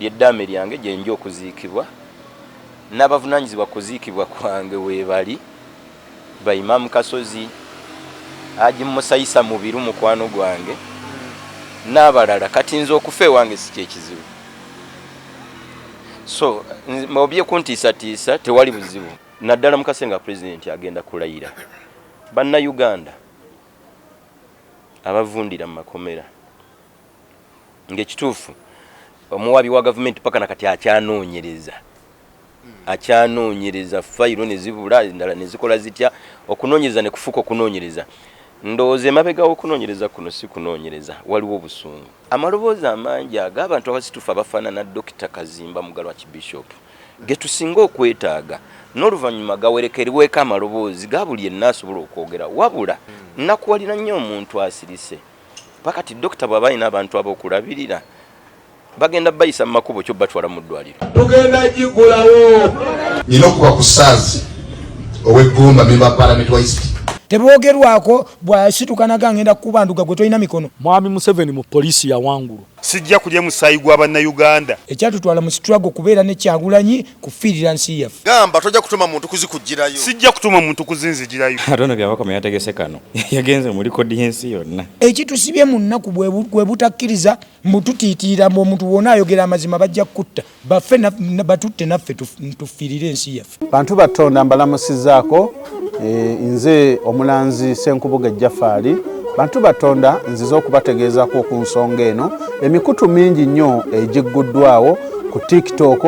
ly'eddaame lyange gye nja okuziikibwa n'abavunaanyizibwa kuziikibwa kwange weebali ba Imam Kasozi Haji Musayisa Mubiru mukwano gwange n'abalala kati nze okufa ewange si kyekizibu so mbobye kuntiisatiisa tewali buzibu naddala Mukasenga pulezidenti agenda kulayira bannayuganda abavundira mu makomera ng'ekituufu omuwabi wa gavumenti paka nakati akyanoonyereza fayiro ne zibula endala ne zikola zitya okunoonyereza ne kufuuka okunoonyereza ndowooza emabega w'okunoonyereza kuno si kunoonyereza waliwo obusungu amaloboozi amangi ag'abantu abasitufu abafaanana Dr. Kazimba Mugalu Archbishop ge tusinga okwetaaga n'oluvannyuma gawerekerweko amaloboozi ga buli yenna asobola okwogera wabula nnakuwalira nnyo omuntu asirise pakati Dr. bw'aba alina abantu ab'okulabirira bagenda bayisa mu makubo kyo batwala mu ddwaliro tugenda gigulawo nina okuba ku saazi ow'eggumba memba Parliament wa East tebogerwako bwasitukanaga agenda kubanduka gwe tolina mikono Mwami Museveni mu poliisi ya wangulu sijja kulya musayi gwa bannayuganda ekyatutwala mu struggle kubeera ne Kyagulanyi kufiirira nsi yaffe gamba tojja kutuma muntu kuzikujjirayo sijja kutuma muntu kuzinzijirayo atono byabakoma yategese kano yagenze muri kodi y'ensi yonna ekitusibye mu nnaku bwe butakkiriza mbututiitiira mu omuntu wonna ayogera amazima bajja kutta baffe batutte naffe tufiirire ensi yaffe bantu batonda mbalamusizaako nze omulanzi Senkubuge Jafari bantu batonda nziza okubategeezako ku nsonga eno emikutu mingi nnyo egigguddwawo ku TikTok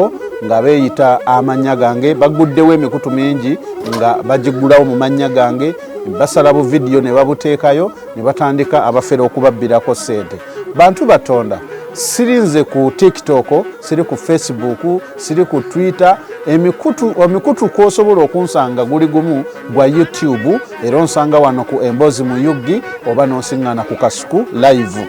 nga beeyita amannya gange baguddewo emikutu mingi nga bagiggulawo mu mannya gange basala bu video ne babuteekayo ne batandika abafere okubabbirako ssente bantu batonda sirinze ku TikTok siri ku Facebook siri ku Twitter emikutu kwosobola okunsanga guli gumu gwa YouTube era onsanga wano ku Embozi mu Yugi oba nosiŋŋaana ku Kasuku live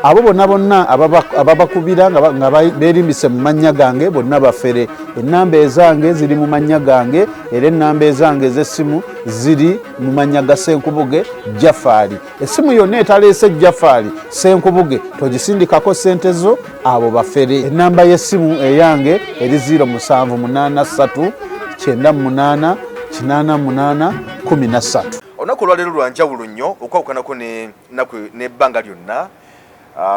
abo bonna ababakubira nga beerimbise mu mannya gange bonna bafere ennamba ezange ziri mu mannya gange era ennamba ezange ez'essimu ziri mu mannya ga Senkubuge Jafari essimu yonna etaleese Jafari Senkubuge togisindikako ssente zo abo bafere ennamba y'essimu eyange eri 0783 98 88 13 olunaku olwaleero lwa njawulo nnyo okwawukanako n'ebbanga lyonna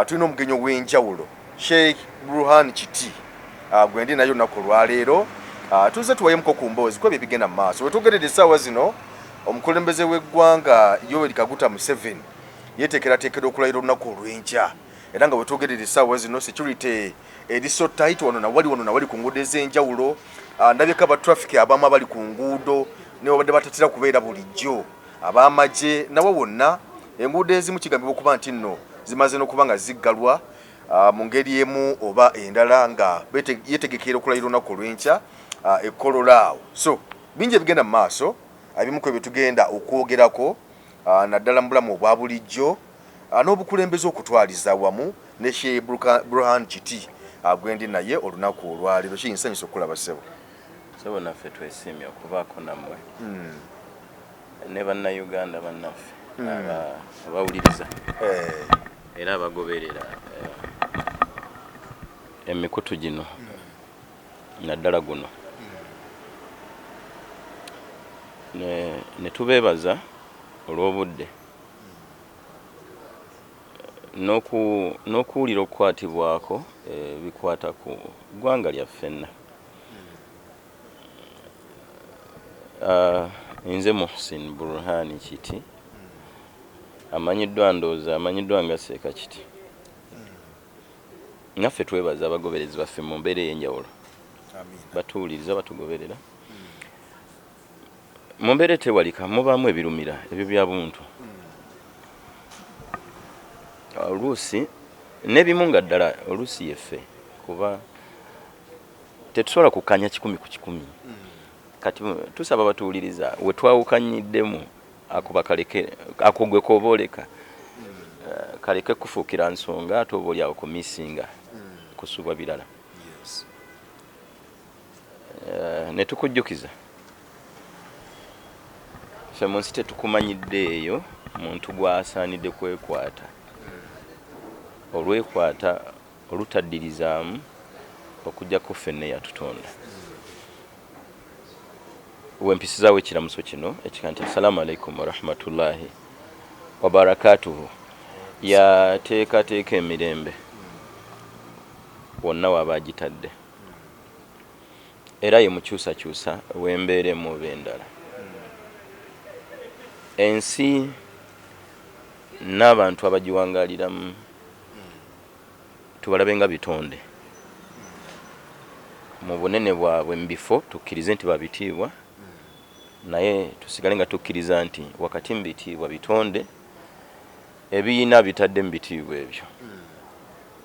tulina omugenyi w'enjawulo Sheikh Burhan Kiti gwendi nayo olunaku olwaleero tuze tuwayemuko ku mboozi kuba bigenda mu maaso wetugerera essaawa zino omukulembeze w'eggwanga Yoweri Kaguta Museveni yeteekerateekera okulayira olunaku olw'enkya era nga wetugerera essaawa zino security eri so tight wano nawali ku nguudo ez'enjawulo ndabyeko abatraffic abamu abali ku nguudo ne babadde batatera kubeera bulijjo ab'amagye nabo bonna enguudo ezimu kigambibwa okuba nti nno zimaze n'okuba nga ziggalwa mu ngeri emu oba endala nga yetegekera okulayira olunaku olw'enkya ekkololaawo so bingi ebigenda mu maaso abimu ku ebyo tugenda okwogerako naddala mu bulamu obwa bulijjo n'obukulembeze okutwaliza wamu ne Sheikh Burhan Kiti gwendi naye olunaku olwaleero kinsanyusa okulaba ssebo sebo naffe twesiimye okubaako nammwe ne bannayuganda bannaffe abawuliriza era abagoberera emikutu gino naddala guno ne tubeebaza olw'obudde n'okuwulira okukwatibwako bikwata ku ggwanga lyaffenna nze Muhsin Burhan Kiti amanyiddwa nga Seeka Kiti naffe twebaza abagoberezi baffe mu mbeera ey'enjawulo batuwuliriza batugoberera mu mbeera etewalika mubaamu ebirumira ebyo bya buntu oluusi n'ebimu nga ddala oluusi yeffe kuba tetusobola kukanya 100 ku 100 kati tusaba batuwuliriza we twawukanyiddemu ako gwe koobooleka kaleke kufuukira nsonga ate oba oliawo kumisinga kusubwa birala ne tukujjukiza ffe mu nsi tetukumanyidde eyo muntu gw'asaanidde kwekwata olwekwata olutaddirizaamu okujjako ffenna eyatutonda. Wempisizaawo ekiramuso kino ekika nti assalamu alaikum warahmatullahi wabarakatuhu. Yateekateeka emirembe wonna waba agitadde era ye mukyusakyusa w'embeeremu oba endala. Ensi n'abantu abagiwangaaliramu tubalabe nga bitonde mu bunene bwabwe mu bifo tukkirize nti babitiibwa, naye tusigale nga tukkiriza nti wakati mu bitiibwa bitonde ebiyiina bitadde mu bitiibwa ebyo.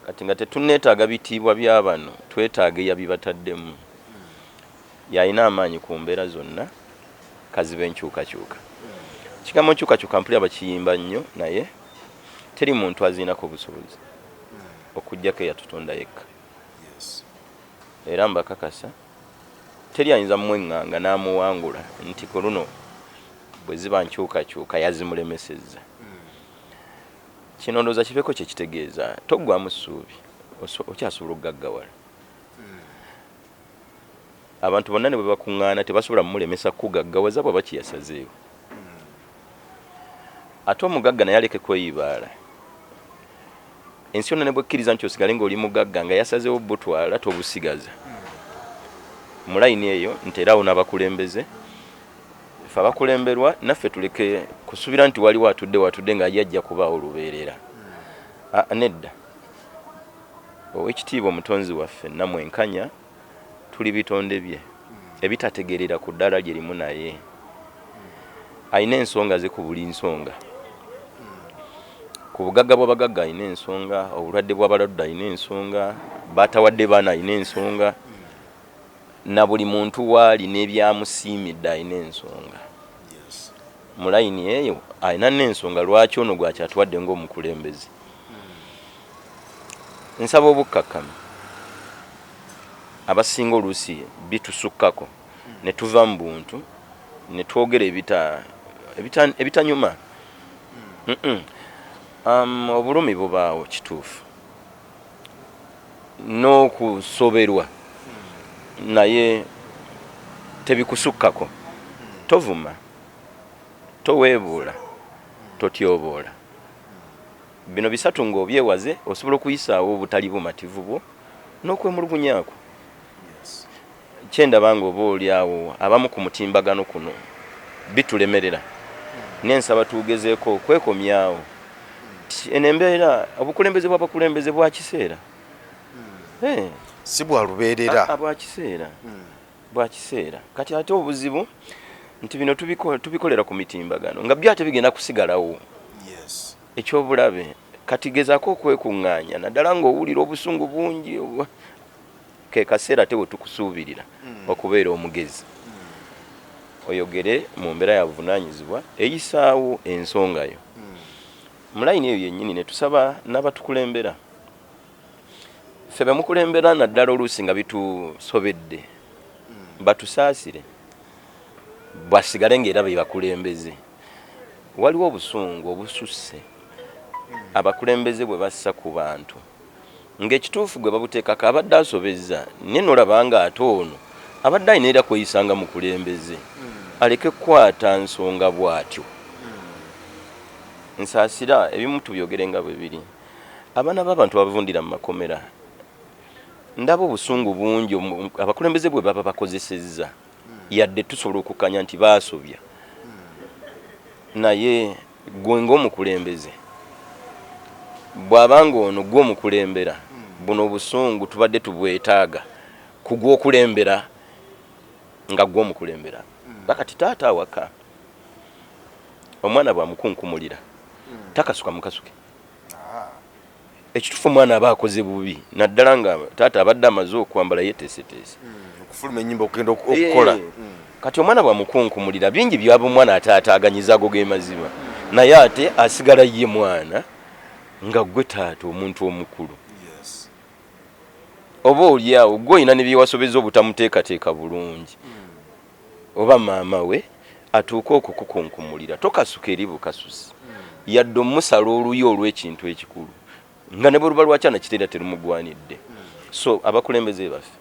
Kati nga tetunneetaaga bitiibwa bya bano, twetaaga eyabibataddemu. Yalina amaanyi ku mbeera zonna, kaziba enkyukakyuka. Kigambo nkyukakyuka mpulira bakiyimba nnyo, naye teri muntu aziinako busobozi okuggyako eyatutonda yekka. Era mbakakasa teri ayinza mumweŋŋanga n'amuwangula nti ku luno bwe ziba nkyukakyuka yazimulemesezza. Kino ndowooza kibeeko kye kitegeeza toggwamu ssuubi, okyasobola okugaggawala. Abantu bonna ne bwe bakuŋŋaana tebasobola mumulemesa kugaggawaza bw'aba kiyasazeewo. Ate omugagga naye aleke kweyibaala. Ensi yonna ne bwekkiriza nti osigale ng'oli mugagga nga yasazeewo butwala tobusigaza. Mu layini eyo nteerawo n'abakulembeze, ffe abakulemberwa naffe tuleke kusuubira nti waliwo watudde nga yajja kubaawo olubeerera. Nedda, ow'ekitiibwa omutonzi waffe namwenkanya tuli bitonde bye ebitategeerera ku ddala gye limu naye. Ayina ensonga ze ku buli nsonga. Ku bugagga bw'abagagga ayina ensonga, obulwadde bw'abalwadde ayina ensonga, baatawadde baana ayina ensonga, na buli muntu waali n'ebyamusiimidde ayina ensonga. Mu layini eyo ayina n'ensonga lwaki ono gwakyatuwadde ng'omukulembeze. Nsaba obukkakkamu abasinga oluusi bitusukkako ne tuva mu buntu ne twogera ebitanyuma. Obulumi bubaawo kituufu n'okusoberwa naye tebikusukkako. Tovuma, toweebuula, totyoboola. Bino bisatu ng'obyewaze osobola okuyisaawo obutali bumativu bwo n'okwemulugunyaako. Kyendaba ng'oba oli awo abamu ku mutimbagano kuno bitulemerera. N'ensaba tugezeeko okwekomyawo. Eno embeera obukulembeze bw'abakulembeze bwa kiseera. Si bwa lubeerera. Bwa kiseera. Kati ate obuzibu nti bino tubikolera ku mitimbagano nga byo ate bigenda kusigalawo. Ekyobulabe kati gezaako okwekuŋŋaanya naddala ng'owulira obusungu bungi ke kaseera ate we tukusuubirira okubeera omugezi. Oyogere mu mbeera ya buvunaanyizibwa eyisaawo ensonga yo. Mu layini eyo yennyini ne tusaba n'abatukulembera. Ffe be mukulembera naddala oluusi nga bitusobedde batusaasire basigale ng'era be bakulembeze. Waliwo obusungu obususse abakulembeze bwe bassa ku bantu ng'ekituufu gwe babuteekako abadde asobezza naye n'olaba nga ate ono abadde alina era kweyisanga mukulembeze aleke kukwata nsonga bw'atyo. Nsaasira ebimu tubyogere nga bwe biri. Abaana b'abantu abavundira mu makomera ndaba obusungu bungi abakulembeze bwe baba bakozesezza yadde tusobola okukanya nti baasobya, naye gwe ng'omukulembeze bw'abanga ono gw'omukulembera buno obusungu tubadde tubwetaaga ku gw'okulembera nga gw'omukulembera. Bakati taata awaka omwana bw'amukunkumulira takasuka mukasuke. Ekituufu omwana aba akoze bubi naddala nga taata abadde amaze okwambala yeteeseteese okufuluma ennyimba okugenda okukola. Kati omwana bw'amukunkumulira bingi byaba omwana ataataaganyiza ago ge mazima, naye ate asigala ye mwana nga gwe taata omuntu omukulu. Oba oli awo gwe olina ne byewasobeza obutamuteekateeka bulungi, oba maama we atuuka okukukunkumulira tokasuka eri bukasusi yadde omusala oluyi olw'ekintu ekikulu nga ne bwe luba lwakyana kiteera terumugwanidde. So abakulembeze baffe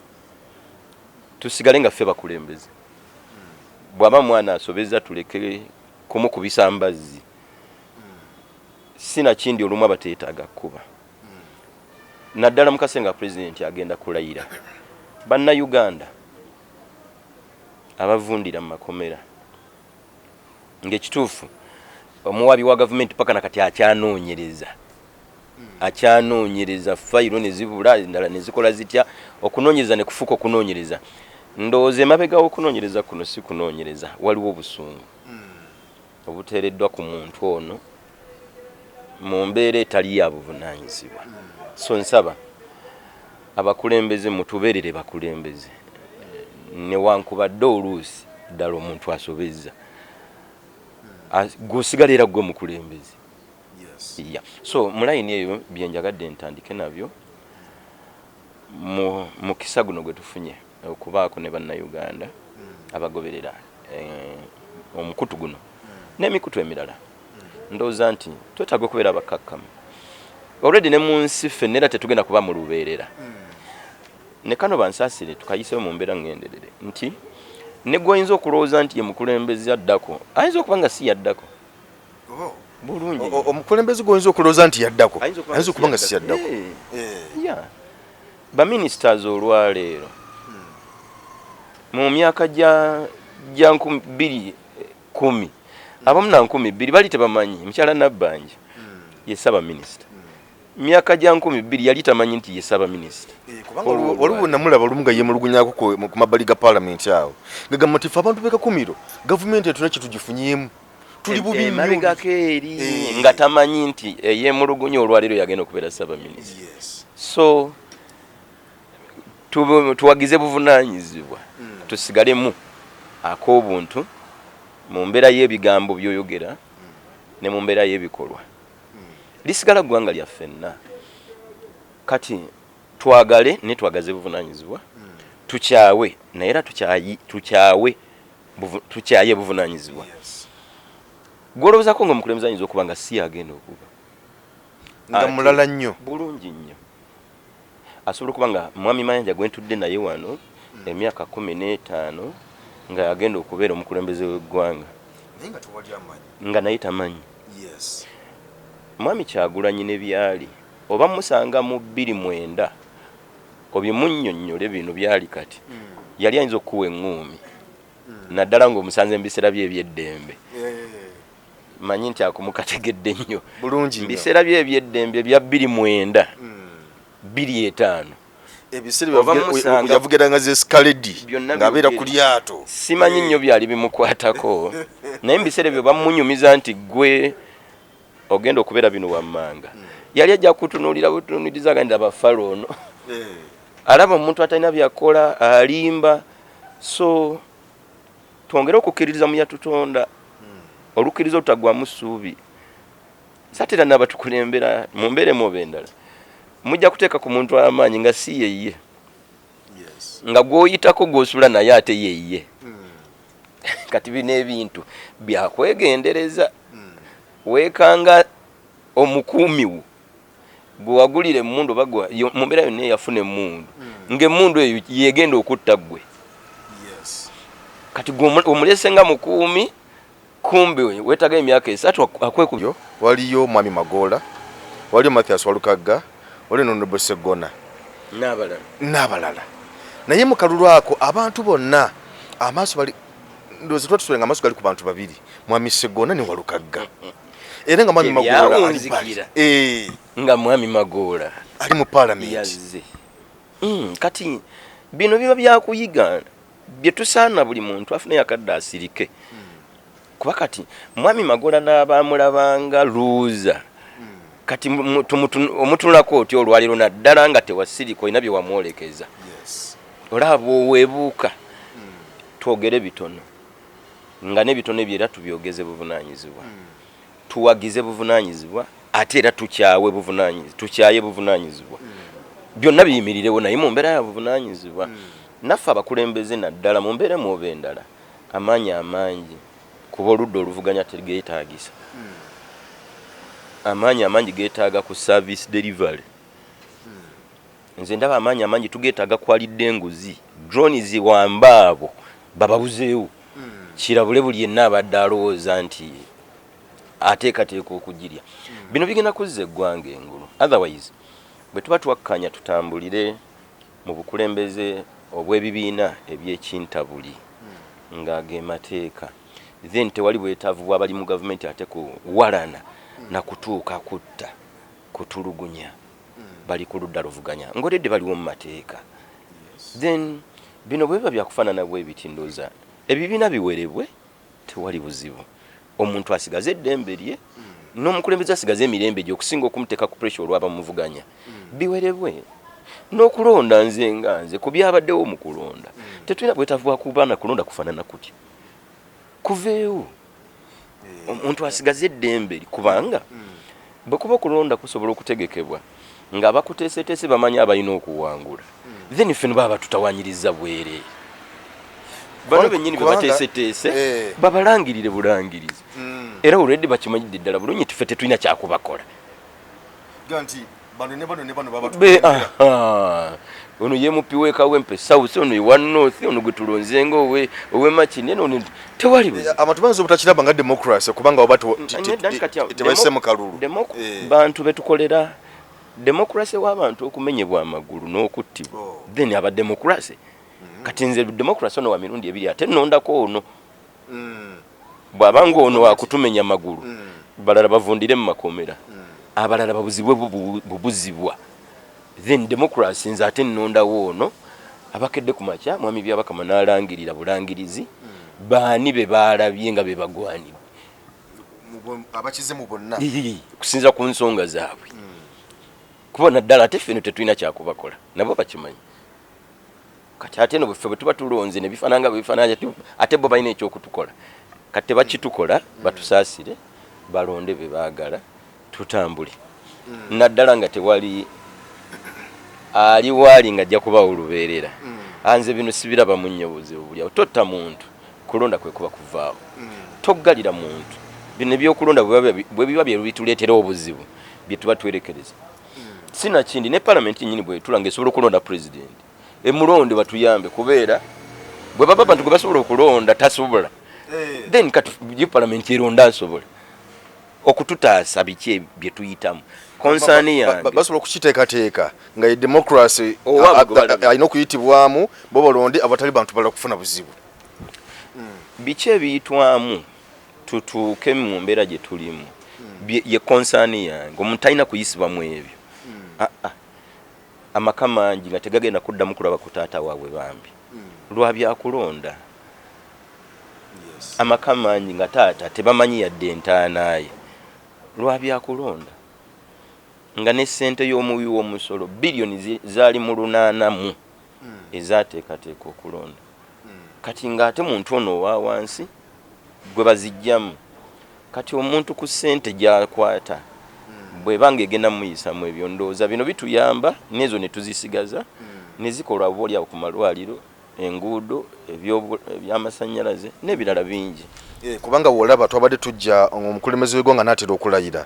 tusigale nga ffe bakulembeze. Bwaba mwana asobeza tuleke kumukubisa mbazzi. Sina kindi olumu abateetaaga kuba. Naddala mukasenga president agenda kulayira. Banna Uganda abavundira mu makomera. Ng'ekituufu omuwabi wa gavumenti paka nakati akyanoonyereza fayiro ne zibula endala ne zikola zitya okunoonyereza ne kufuuka okunoonyereza. Ndowooza emabega w'okunoonyereza kuno si kunoonyereza, waliwo obusungu obuteereddwa ku muntu ono mu mbeera etali ya buvunaanyizibwa. So nsaba abakulembeze mutubeerere bakulembeze newankubadde oluusi ddala omuntu asobezza gusigalira gwe mukulembeze. Yeah. So mulayini eyo byenjagadde ntandike nabyo mu kisa guno gwe tufunye okubaako ne bannayuganda abagoberera omukutu guno n'emikutu emirala. Ndowooza nti twetaaga okubeera abakakkamu. Already ne mu nsi ffenna era tetugenda kuba mu lubeerera. Ne kano bansaasire tukayiseewo mu mbeera ngenderere nti ne gw'oyinza okulowooza nti ye mukulembeze addako ayinza okuba nga si yaddako. Bulungi. Omukulembeze gw'oyinza okulowooza nti yaddako ayinza okuba nga si yaddako. Baministers olwaleero mu myaka gya 2010 abamu na 2000 bali tebamanyi mukyala Nabbanja ye saba minisita. Myaka gya 2000 yali tamanyi nti ye saba minisita. Waliwo namulaba olumu nga yemulugunyako ku mabbali ga parliament awo ngagamba nti abantu b'ekakumiro gavumenti etuna kye tugifunyemu tuli bubi nnyo emabegako eri nga tamanyi nti yemulugunya olwaleero yagenda okubeera saba minisita. So tuwagize buvunaanyizibwa tusigalemu ak'obuntu mu mbeera y'ebigambo by'oyogera ne mu mbeera y'ebikolwa. Lisigala ggwanga lya ffenna kati twagale ne twagaze buvunaanyizibwa tukyawe naye era tukyaye buvunaanyizibwa. Gw'olowoozako nga omukulembeze ayinza okuba nga si agenda okuba nga mulala nnyo bulungi nnyo. Asobola okuba nga Mwami Mayanja gwe ntudde naye wano emyaka 15 nga yagenda okubeera omukulembeze w'eggwanga nga naye tamanyi. Mwami Kyagulanyi ne byali oba musanga mu 29 obimunnyonnyole bino byali kati yali ayinza okuwa eŋŋuumi naddala ng'omusanze mu biseera bye eby'eddembe. Manyi nti akumukategedde nnyo bulungi nnyo biseera bye eby'eddembe bya 29 25 ebiseera yavugeranga ze skaledi ng'abeera ku lyato. Simanyi nnyo byali bimukwatako naye mu biseera byo bamunyumiza nti gwe ogenda okubeera bino wammanga. Yali ajja kutunuulira butunuuliza agenda bafalo ono alaba omuntu atalina byakola alimba. So twongere okukkiririza mu yatutonda olukkiriza olutagwamu ssuubi. Satera n'abatukulembera mu mbeera emu oba endala mujja kuteeka ku muntu amaanyi nga si yeye nga gw'oyitako gw'osula naye ate yeye. Kati bino ebintu byakwegendereza. Weekanga omukuumi wo gwe wagulira emmundu oba mu mbeera yonna eyafuna emmundu ng'emmundu eyo yegenda okutta ggwe. Kati omulese nga mukuumi kumbe weetaga emyaka 3 akwekubyo. Waliyo Mwami Magoola, waliyo Mathias Walukagga, waliyo Honorable Sseggona n'abalala. Naye mu kalulu ako abantu bonna amaaso bali ndowooza twatusulenga amaaso gali ku bantu babiri, Mwami Sseggona ne Walukagga. Era nga Mwami Magoola nga Mwami Magoola ali mu parliament yazze. Kati bino biba byakuyiga bye tusaana buli muntu afune yakadde asirike. Kuba kati Mwami Magoola n'abamulabanga luuza kati omutunulako oti olwaliro naddala nga tewasirika olina bye wamwolekeza. Olaba oweebuuka twogere bitono nga n'ebitono ebyo era tubyogeze buvunaanyizibwa. Tuwagize buvunaanyizibwa ate era tukyaye buvunaanyizibwa. Byonna biyimirirewo naye mu mbeera ya buvunaanyizibwa. Naffe abakulembeze naddala mu mbeera mu oba endala amaanyi amangi kuba oludda oluvuganya tegeetaagisa. Amaanyi amangi geetaaga ku service delivery. nze ndaba amanyi tugeetaaga kwalidde enguzi drone ziwamba abo bababuzeewo kirabule buli yenna abadde alowooza nti ateekateeka okugirya bino bigenda kuzza eggwanga engulu otherwise bwe tuba twakkanya tutambulire mu bukulembeze obw'ebibiina ebyekintabuli ng'age mateeka then tewali bwetaavu bw'abali mu gavumenti ate kuwalana na kutuuka kutta kutulugunya bali ku ludda luvuganya ng'olidde baliwo mu mateeka then bino bwe biba byakufaanana bwebiti ndooza ebibiina biwerebwe tewali buzibu omuntu asigaze eddembe lye n'omukulembeze asigaze emirembe gye okusinga okumuteeka ku pressure olwaba muvuganya biwerebwe n'okulonda nze ku byabaddewo mu kulonda tetulina bwetaavu bwa kubaana kulonda kufaanana kutya kuveewo omuntu asigaze eddembe kubanga bwe kuba okulonda kusobola okutegekebwa ng'abakuteeseteese bamanyi abalina okuwangula then ffe baba tutawanyiriza bwere bano bennyini bebateeseteese babalangirire bulangirizi era olwedde bakimanyidde ddala bulungi tuffe tetulina kyakubakola ono ye mupi wekawempe south ono ewa north ono gwe tulonzenga owe makini eno tewali amatubanza obutakiraba nga democracy kubanga oba tebayise mu kalulu bantu betukolera democracy w'abantu okumenyebwa amagulu n'okuttibwa then aba democracy kati nze democracy ono wa mirundi ebiri ate nnondako ono bw'abanga ono wakutumenya amagulu balala bavundire mu makomera abalala babuzibwe bubuzibwa then democracy nze ate nnondawo ono abakedde ku makya mwami byabakama n'alangirira bulangirizi baani be baalabye nga be bagwanibwe abakize mu bonna kusinza ku nsonga zaabwe kubona ddala ate ffeno tetulina kyakubakola nabo bakimanyi kati ate no bwe tuba tulonze ne bifaananga bwe bifaananya ate bo balina ekyokutukola kati tebakitukola batusaasire balonde be baagala tutambule naddala nga tewali aliwaali nga ajja kubawo olubeerera anze bino sibiraba mu nnyo buzibu bulyawo totta muntu kulonda kwe kuba kuvaawo toggalira muntu bino ebyokulonda bwe biba bituleetera obuzibu bye tuba twerekereza sina kindi ne palamenti nyini bwe tulanga esobola okulonda pulezidenti emulonde batuyambe kubeera bwe baba bantu gwe basobola okulonda tasobola then kati palamenti eronda asobola okututaasa biki bye tuyitamu konsani yange basobola okukiteekateeka nga democracy alina okuyitibwamu bo balonde abatali bantu balala kufuna buzibu biki ebiyitwamu tutuuke mu mbeera gye tulimu ye konsani yange omuntu alina kuyisibwamu ebyo amaka mangi nga tegagenda kuddamu kulaba ku taata waabwe bambi lwa byakulonda amaka mangi nga taata tebamanyi yadde entaanaaye lwa byakulonda nga ne ssente y'omuwi w'omusolo biliyoni zaali mu 8 ezaateekateeka okulonda kati ng'ate muntu ono owa wansi gwe bazijjamu kati omuntu ku ssente gy'akwata bwebanga egenda muyisamu ebyo ndowooza bino bituyamba nezo ne tuzisigaza ne zikolwa oboolyawo ku malwaliro enguudo ebyamasannyalaze n'ebirala bingi kubanga wolaba twabadde tujja omukulembeze w'eggwanga n'atera okulayira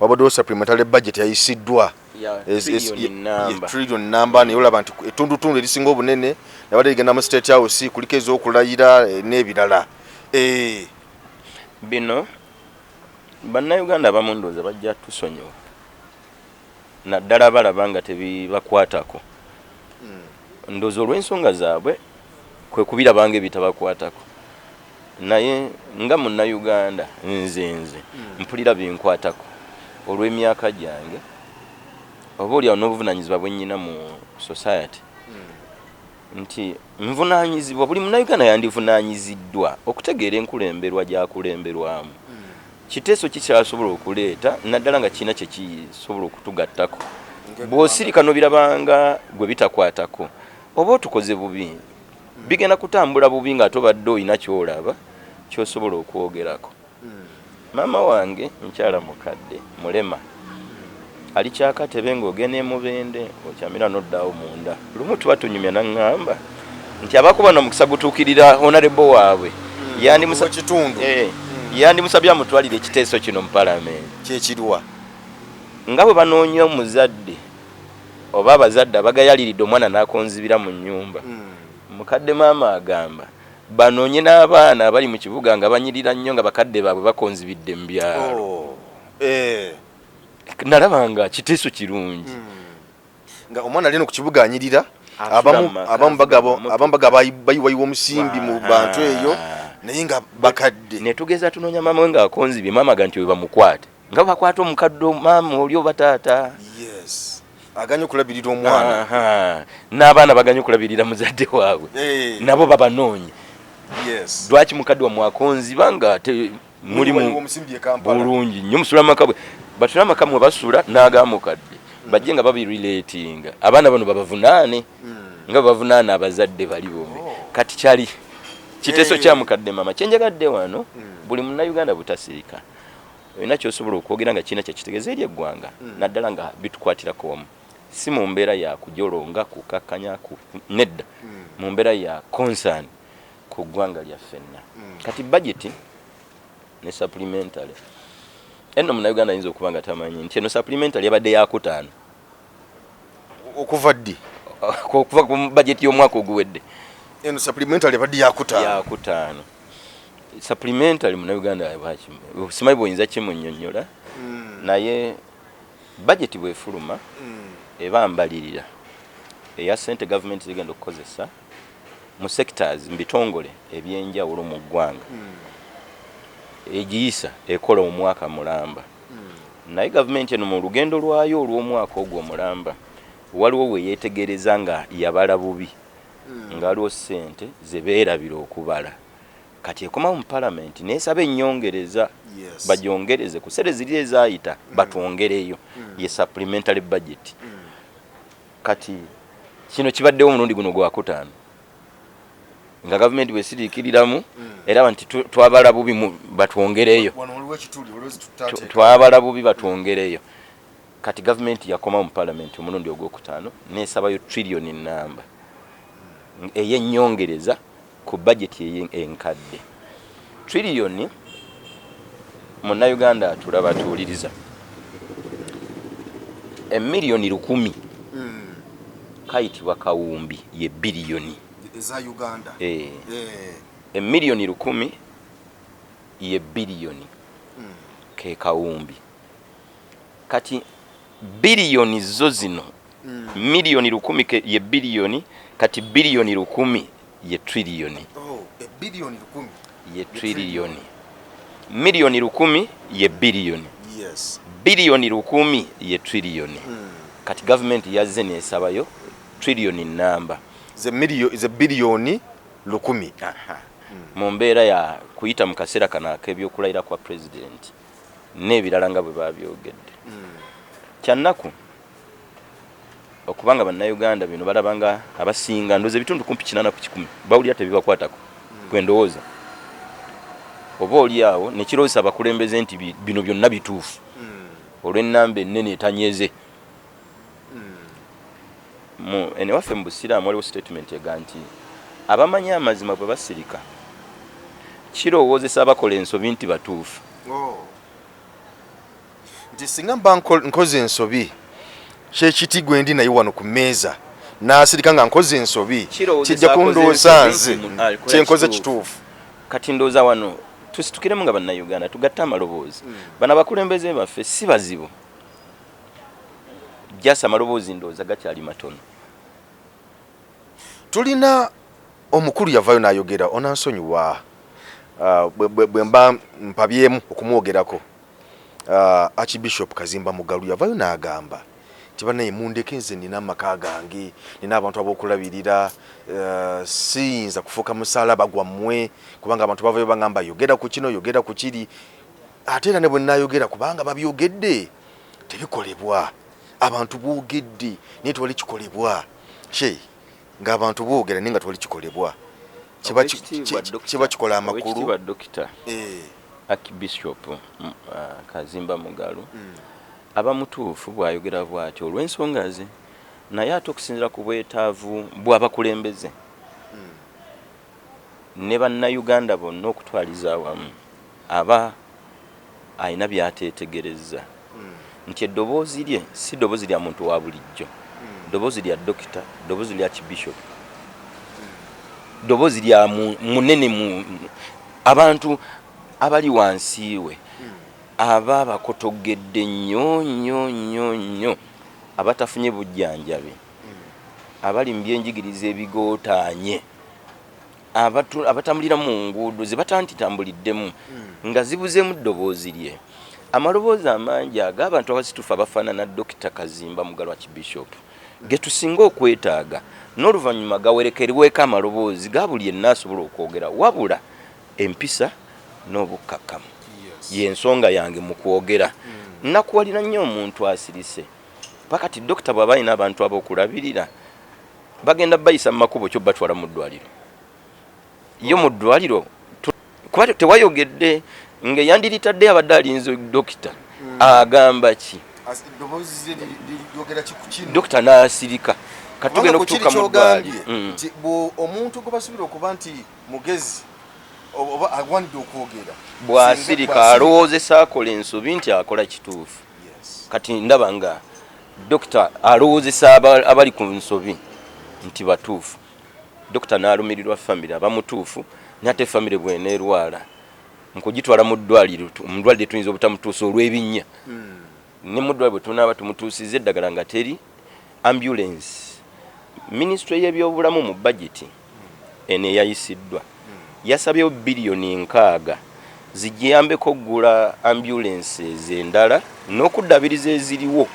wabaddewo supplementary budget yayisiddwa trillion namba naye olaba nti etundutundu erisinga obunene yabadde ligenda mu state house kuliko ez'okulayira n'ebirala bino bannayuganda abamu ndowooza bajja tusonyiwa naddala balaba nga tebibakwatako ndowooza olw'ensonga zaabwe kwe kubirabanga ebitabakwatako naye nga munnayuganda nze mpulira binkwatako olw'emyaka gyange oba olyawo n'obuvunanyizibwa bwe nnyina mu society nti nvunaanyizibwa buli munnayuganda yandivunaanyiziddwa okutegeera enkulemberwa gyakulemberwamu kiteeso kikyasobola okuleeta naddala nga kiina kye kisobola okutugattako bw'osirika n'obirabanga gwe bitakwatako oba otukoze bubi bigenda kutambula bubi nga tobadde olina kyolaba kyosobola okwogerako maama wange nkyala mukadde mulema ali kyakatebe ng'ogenda emubende okyamira n'oddaawo munda lumu tuba tunyumya naŋŋamba nti abakuba n'omukisa gutuukirira honorable waabwe yandimusabye amutwalire ekiteeso kino mu palamenti kyekirwa nga bwe banoonya omuzadde oba abazadde abagayaliridde omwana n'akonzibira mu nnyumba. Mukadde maama agamba banoonye n'abaana abali mu kibuga nga banyirira nnyo nga bakadde baabwe bakonzibidde mu byalo. Nalaba nga kiteeso kirungi. Nga omwana ali no ku kibuga anyirira, abamu bayiwa omusimbi mu bantu eyo naye nga bakadde. Ne tugeza tunoonya maama we ng'akonzibye, maama ga nti we bamukwate. Nga bakwata omukadde maama oli oba taata. Yes. Aganya okulabirira omwana. N'abaana baganya okulabirira muzadde waabwe. Nabo babanoonya. Yes. Lwaki mukadde wa mwakonziba nga muli mu bulungi nnyo musula amaka bwe. Batula amaka mwe basula n'agamukadde. Bajje nga babirelatinga. Abaana bano babavunaane. Nga bavunaana abazadde bali bombi. Kati kyali kiteeso kya mukadde mama kyenjagadde wano buli munnayuganda butasirika. Olina ky'osobola okwogera nga kiina kyekitegeeza eri eggwanga naddala nga bitukwatirako wamu. Si mu mbeera ya kujolonga kukakkanya nedda mu mbeera ya concern ku ggwanga lyaffenna. Kati budget ne supplementary eno munnayuganda ayinza okuba nga tamanyi nti eno supplementary yabadde yakutaano okuva ddi okuva ku budget y'omwaka oguwedde. Eno supplementary yabadde yakutaano. Supplementary munnayuganda simanyi bw'oyinza kimunnyonnyola naye budget bwefuluma eba mbalirira eya ssente gavumenti zigenda okukozesa mu sectors mbitongole ebyenjawulo mu ggwanga egiyisa ekola omwaka mulamba. Naye gavumenti eno mu lugendo lwayo olw'omwaka ogwo omulamba waliwo we yeetegereza nga yabala bubi nga waliwo ssente ze beerabira okubala. Kati ekomawo mu palamenti neesaba ennyongereza bagyongereze ku ssente ziri ezaayita batwongereyo ye supplementary budget. Kati kino kibaddewo omulundi guno gwakutaano nga gavumenti bwesiriikiriramu era nti twabala bubi batwongereyo twabala bubi batwongereyo. Kati gavumenti yakomawo mu palamenti omulundi ogwokutaano neesabayo trillioni namba ey'ennyongereza ku budget enkadde. Trillioni munnayuganda tulaba tuwuliriza emiliyoni 100 kayitibwa kawumbi ye biliyoni eza Uganda. Emiliyoni 10 ye biliyoni ke kawumbi. Kati biliyoni zo zino miliyoni 10 ye biliyoni kati biliyoni 10 ye trillioni. Biliyoni 10 ye trillioni. Miliyoni 10 ye biliyoni. Yes. Biliyoni 10 ye trillioni. Kati government yazze nesabayo trillioni namba ze biliyoni 10. Mu mbeera ya kuyita mu kaseera kano ak'ebyokulayira kwa president n'ebirala nga bwe babyogedde. Kyannaku okubanga bannayuganda bino balabanga abasinga ndoze bitundu kumpi 8 ku 10 bawulira tebibakwatako kwendowooza oba oli awo nekirowesa abakulembeze nti bino byonna bituufu olw'ennamba ennene etanyeze. Ene waffe mu Busiraamu waliwo statement ega nti abamanyi amazima bwe basirika kirowoozesa abakola ensobi nti batuufu. Nti singa mba nkoze ensobi kyekiti gwe ndi naye wano ku mmeeza n'asirika nga nkoze ensobi kijja kundowooza nze kyenkoze kituufu. Kati ndowooza wano tusitukiremu nga bannayuganda tugatte amaloboozi. Bano abakulembeze baffe si bazibu jasa amaloboozi ndowooza gakyali matono. Tulina omukulu yavayo n'ayogera onansonyiwa bwe mba mpabyemu okumwogerako. Archbishop Kazimba Mugalu yavayo n'agamba nti banaye mundeke nze nina amaka gange nina abantu ab'okulabirira siyinza kufuuka musalaba gwammwe kubanga abantu bavayo bagamba yogera ku kino yogera ku kiri ate era ne bwe nayogera kubanga babyogedde tebikolebwa. Abantu boogedde naye tewali kikolebwa. Ng'abantu boogera naye nga tewali kikolebwa. Kiba kikola amakulu. Dr. Archbishop Kazimba Mugalu abamutuufu bw'ayogera bw'atyo olw'ensonga ze naye ate okusinziira ku bwetaavu bw'abakulembeze ne bannayuganda bonna okutwaliza awamu aba alina by'ateetegereza nti eddoboozi lye si ddoboozi lya muntu wa bulijjo ddoboozi lya dokita, ddoboozi lya kibishop, ddoboozi lya munene mu abantu abali wansi we aba bakotogedde nnyo abatafunye bujjanjabi, abali mu byenjigiriza ebigootaanye, abatambulira mu nguudo ze batantitambuliddemu nga zibuzeemu ddoboozi lye. Amaloboozi amangi ag'abantu abasitufu abafaanana Dokita Kazimba Mugalwa Kibishopu ge tusinga okwetaaga, n'oluvannyuma gawerekerweko amaloboozi ga buli yenna asobola okwogera, wabula empisa n'obukkakkamu y'ensonga yange mu kwogera. Nakuwalira nnyo omuntu asirise pakati dokita bw'aba alina abantu ab'okulabirira bagenda bayisa mu makubo kyo batwala mu ddwaliro. Yo mu ddwaliro kuba tewayogedde nga yandiritadde abadde alinze dokita agamba ki dokita n'asirika katugenda okutuuka mu ddwaliro omuntu gwe basuubira okuba nti mugezi oba agwanidde okwogera bw'asirika alowoozesa akola ensobi nti akola kituufu. Kati ndaba nga dokita alowoozesa abali ku nsobi nti batuufu. Dokita n'alumirirwa famire abamutuufu n'ate famire bw'eneerwala nkugitwala mu ddwaliro, omulwadde tuyinza obutamutuusa olw'ebinnya. Ne mu ddwaliro bwe tunaaba tumutuusiza eddagala nga teri ambulance. Minisitule y'ebyobulamu mu bajeti eno eyayisiddwa yasabyewo biliyoni 6 zijyambeko oggula ambulances endala n'okuddabiriza eziriwo.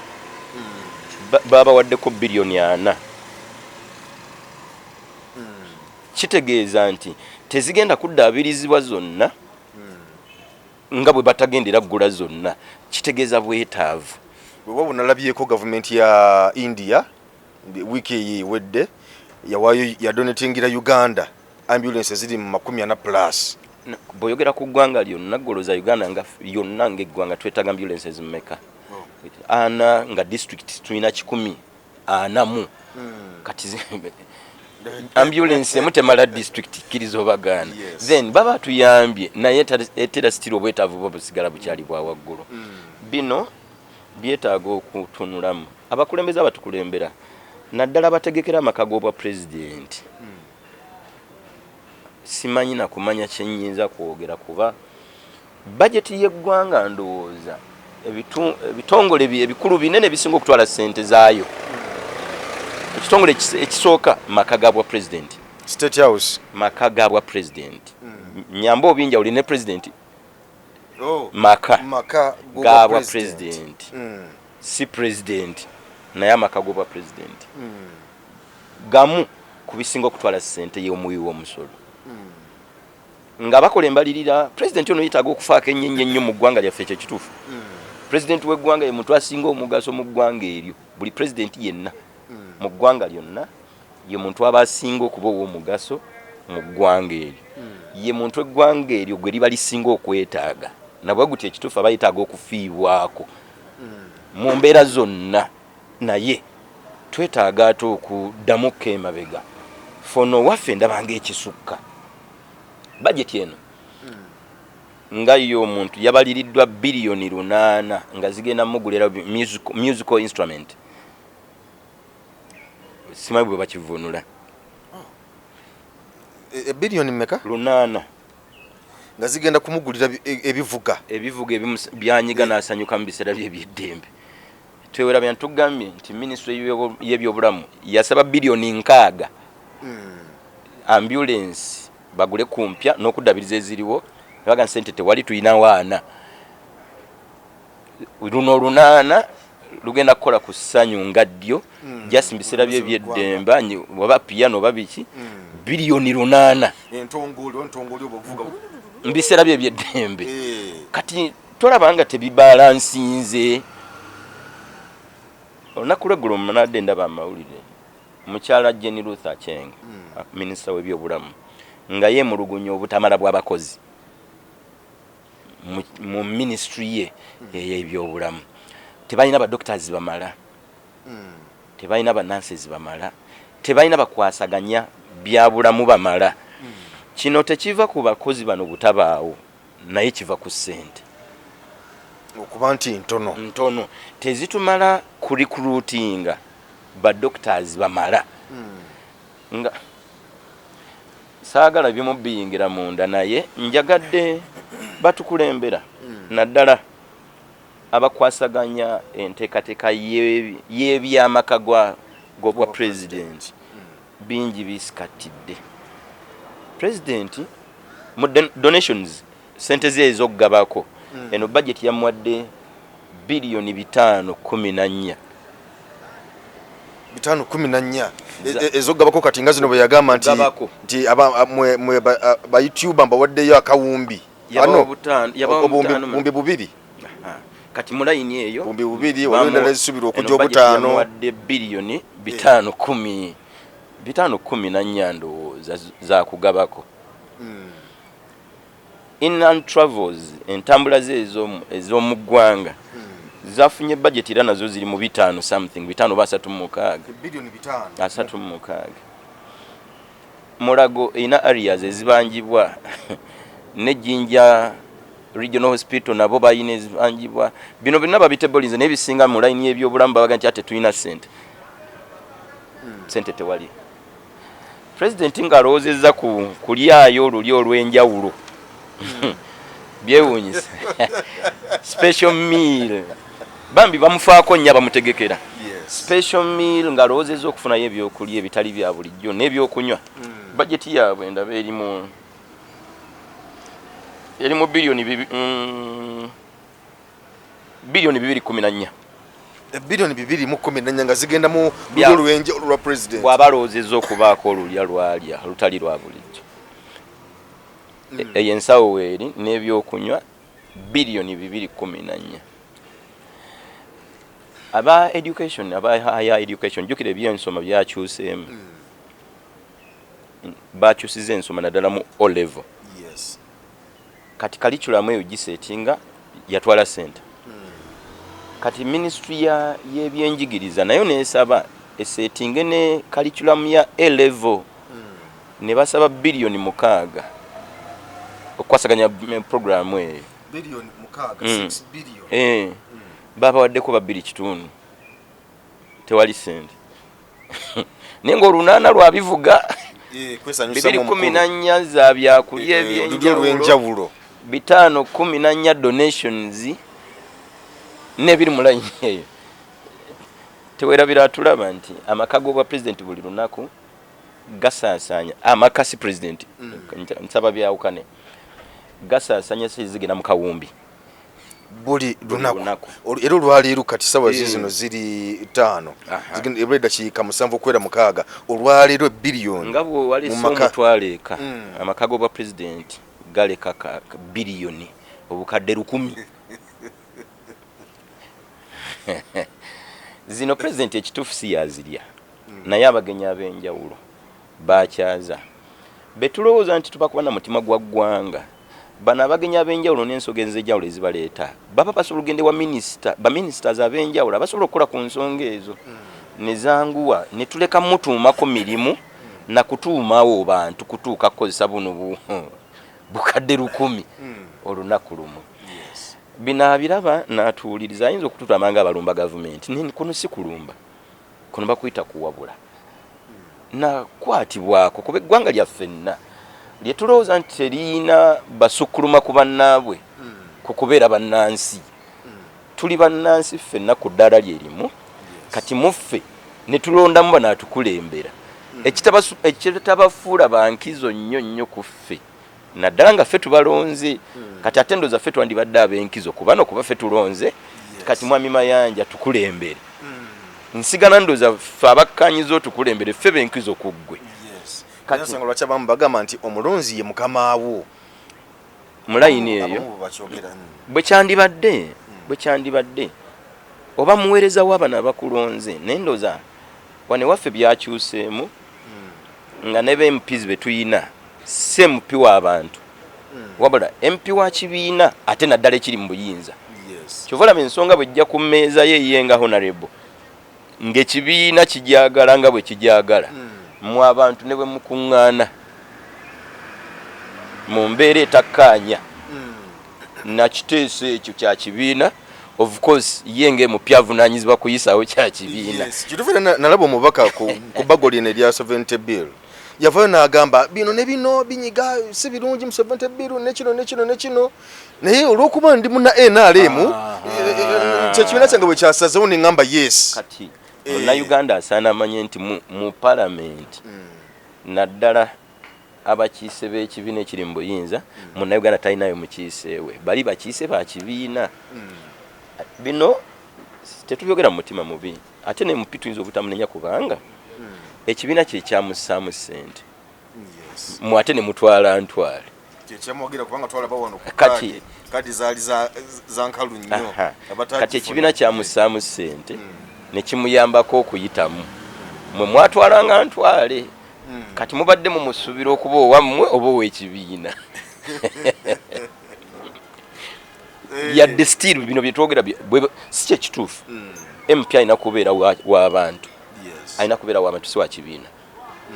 Babawaddeko biliyoni 4. Kitegeeza nti tezigenda kuddaabirizibwa zonna nga bwe batagendera ggula zonna. Kitegeeza bwetaavu. bwe waba nalabyeko gavumenti ya India wiiki eyiwedde yadonatingira Uganda ambulance ziri mu 40+. Bw'oyogera ku ggwanga lyonna goloza Uganda nga yonna ng'eggwanga twetaaga ambulances mmeka? 4 nga district tulina 140. Kati ambulance emu temala district kkiriza obagaana. Then baba tuyambye naye etera stili obwetaavu bwo busigala bukyali bwa waggulu. Bino byetaaga okutunulamu abakulembeze abatukulembera naddala bategekera amaka g'obwa president. Simanyi na kumanya kyennyinza kwogera kuba budget y'eggwanga ndowooza ebitongole ebikulu binene bisinga okutwala ssente zaayo. Ekitongole ekisooka maka gabwa president, State House, maka gabwa president. Nyambo obinja oli ne president maka gabwa president. Si president naye amaka gobwa president gamu kubisinga okutwala ssente y'omuwi w'omusolo. Nga bakola embalirira president ono yetaaga okufaako ennyo mu ggwanga lyaffe ekyo kituufu. President w'eggwanga ye muntu asinga omugaso mu ggwanga eryo. Buli president yenna mu ggwanga lyonna ye muntu aba asinga okuba ow'omugaso mu ggwanga eryo. Ye muntu eggwanga eryo gwe liba lisinga okwetaaga. Nabwe guti ekituufu aba yetaaga okufiibwako mu mbeera zonna. Naye twetaaga ate okuddamuko emabega. Fono waffe ndaba ng'ekisukka budget eno nga yo omuntu yabaliriddwa biliyoni 8 nga zigenda mugulira musical instrument. Simanyi bwe bakivunula. Biliyoni mmeka? 8 nga zigenda kumugulira ebivuga byanyiga n'asanyuka mu biseera bye by'eddembe. Twewera bya tugambye nti minisitule y'ebyobulamu yasaba biliyoni 6 ambulance bagule kumpya n'okuddabiriza eziriwo baga ssente tewali tulina 4. Luno 8 lugenda kukola ku ssanyu nga ddyo just mu biseera bye by'eddembe oba piano oba biki biliyoni 8 entongoli obuvuga mu biseera bye by'eddembe. Kati tolaba nga tebibalansinze. Olunaku lw'eggulo munadde ndaba amawulire mukyala Jenny Ruth Aceng minisita w'ebyobulamu nga yeemulugunya obutamala bw'abakozi mu ministry ye ey'ebyobulamu. Tebalina ba doctors bamala, tebalina ba nurses bamala, tebalina bakwasaganya byabulamu bamala. Kino tekiva ku bakozi bano butabaawo naye kiva ku ssente okuba nti ntono tezitumala ku recruitinga ba doctors bamala nga saagala bimubiyingira munda naye njagadde batukulembera naddala abakwasaganya enteekateeka y'ebyamaka gwa president bingi bisikatidde. President mu donations sente ze ez'okugabako eno budget yamuwadde bilioni 514 ezogabako kati nga zino bwe yagamba nti ba YouTube mbawaddeyo akawumbi bumbi bubiri kati mu layini eyo bumbi bubiri olwendala ezisubira okujja obutaano yamuwadde bilioni 514 ndowooza za kugabako. Inland travels entambula ze ez'omu ggwanga zafunye budget era nazo ziri mu 5 something 536 bilioni 5 36. Mulago ina areas ezibangibwa ne Jinja Regional Hospital nabo bayina ezibangibwa bino byonna babitebolize n'ebisinga mu line y'ebyobulamu babaga nti ate tulina sente tewali. President ngalowoozezza kulyayo olulya olw'enjawulo byewuunyisa special meal bambi bamufaako nnyo bamutegekera special meal ngalowoozezza okufunayo ebyokulya ebitali bya bulijjo n'ebyokunywa. Budget yaabwe endaba erimu bilioni 214 bilioni 214 nga zigenda mu lulyo lwenje olwa president bw'abalowoozezza okubaako olulya lwalya lutali lwa bulijjo. Eyo ensawo weeri n'ebyokunywa bilioni 214. Aba education aba higher education jukira ebyensoma byakyuseemu bakyusiza ensoma naddala mu O level. Kati curriculum eyo gisetinga yatwala sente. Kati ministry y'ebyenjigiriza nayo neesaba esetinge ne curriculum ya A level ne basaba bilioni 6 okwasaganya program eyo bilioni 6 bilioni baba waddeko ba 2.5 tewali sente nengo olunana lwabivuga 214 za byakulya ebyenjawulo 514 donations nebiri mu line eyo. Tewerabira tulaba nti amaka g'obwa president buli lunaku gasaasanya amakasi president nsaba byawukane gasaasanya sizigenda mu kawumbi buli lunaku era olwaleero kati sawa zino ziri 5 zigenda dakiika 7 kwera 6 olwaleero bilioni nga bwo wali somutwaleka amaka g'obwa president galeka ka bilioni obukadde 10 zino president ekituufu si yazirya naye abagenyi ab'enjawulo bakyaza betulowooza nti tubakuba na mutima gwa ggwanga bano abagenyi ab'enjawulo n'ensonga ez'enjawulo ezibaleeta baba basobola ogende wa baministers ab'enjawulo abasobola okukola ku nsonga ezo ne zanguwa ne tuleka mutuumako mirimu na kutuumawo bantu kutuuka kukozesa buno bukadde 10 olunaku lumu. Bino abiraba n'atuwuliriza ayinza okututama nga abalumba gavumenti kuno si kulumba kuno bakuyita kuwabula nakwatibwako kuba eggwanga lyaffenna lyetulowooza nti teriina basukkuluma ku bannaabwe ku kubeera bannansi. Tuli bannansi ffenna ku ddaala lyerimu kati muffe ne tulondamu banaatukulembera ekitabafuula bankizo nnyo ku ffe naddala nga ffe tubalonze kati ate ndoza ffe twandibadde ab'enkizo kuba no kuba ffe tulonze kati mwami Mayanja tukulembere nsigana ndoza ffe abakkanyiza otukulembere ffe b'enkizo ku ggwe. Kati nsonga lwaki abamu bagamba nti omulonzi ye mukamaawo mu layini eyo bwe kyandibadde oba muweereza w'abana abakulonze naye ndoza wane waffe byakyuseemu nga ne b'MPs be tuyina si MP w'abantu wabula MP wa kibiina ate naddala ekiri mu buyinza. Kyova olaba ensonga bw'ejja ku mmeeza ye nga honorable ng'ekibiina kijagala nga bwe kijagala mu abantu ne bwe mukuŋŋaana mu mbeera etakkaanya na kiteeso ekyo kya kibiina of course yenge mupyavu nanyizibwa kuyisawo kya kibiina. Kituvera nalabo mubaka ku bagoli ne lya 70 bill. Yavayo n'agamba bino ne bino binyiga si birungi mu 70 bill ne kino naye olwokuba ndi muna NRM kyekibiina kyange bwe kyasazewo ne ngamba yes. Kati na Uganda asaana amanye nti mu parliament naddala abakiise b'ekibiina ekiri mu buyinza Munnayuganda talinayo mukiisewe bali bakiise ba kibiina bino tetubyogera mu mutima mubi ate ne mupi tuyinza obutamunenya kubanga ekibiina kye kyamussaamu ssente mwate ne mutwala ntwale kyamwagira kubanga twalaba wano kati zaali za nkalu nnyo kati ekibiina kyamussaamu ssente ne kimuyambako okuyitamu mwe mwatwalanga ntwale kati mubadde mu musuubira okuba owammwe oba ow'ekibiina yadde still bino byetwogera si kye kituufu MP alina kubeera w'abantu alina kubeera w'abantu si wa kibiina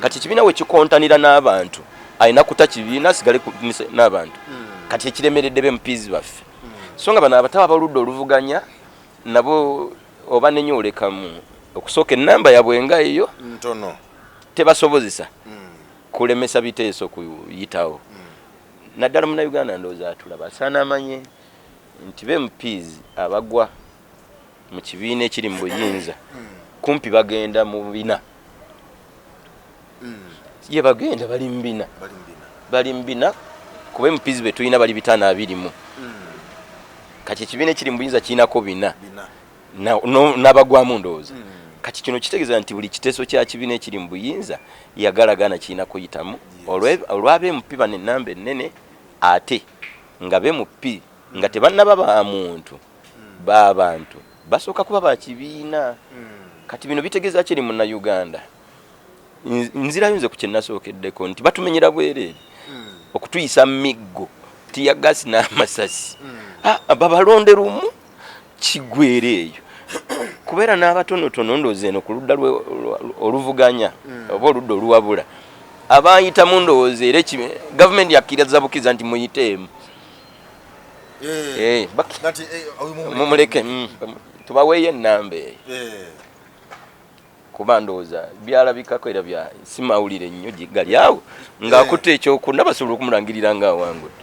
kati ekibiina we kikontanira n'abantu alina kuta kibiina asigale n'abantu kati ekiremeredde b'empizi baffe so nga bano abataba abaludde oluvuganya nabo oba nenyolekamu okusooka ennamba yabwe nga eyo ntono tebasobozesa kulemesa biteeso kuyitawo naddala Munnayuganda ndowooza atulaba asaana amanye nti b'empizi abagwa mu kibiina ekiri mu buyinza kumpi bagenda mu bina ye bagenda bali mu bina kuba empizi be tulina bali 520 kati ekibiina ekiri mu buyinza kirinako bina n'abagwamu ndowooza kati kino kitegeeza nti buli kiteeso kya kibiina ekiri mu buyinza yagalagana kirina kuyitamu olw'ab'emupi bano ennamba ennene ate nga b'emupi nga tebannaba ba muntu b'abantu basooka kuba ba kibiina kati bino bitegeeza kiri Munnayuganda nzirayo nze ku kye nasookeddeko nti batumenyera bwereere okutuyisa miggo tiyagasi n'amasasi babalonde lumu kigwera eyo kubeera n'abatonotono ndowooza eno ku ludda oluvuganya oba oludda oluwabula abayitamu ndowooza era gavumenti yakkiriza bukkiriza nti muyiteemu mumuleke tubaweeyo ennamba eyo kuba ndowooza byalabikako era bya simawulire nnyo gali awo ng'akutte ekyokunda basobola okumulangirira ng'awangudde.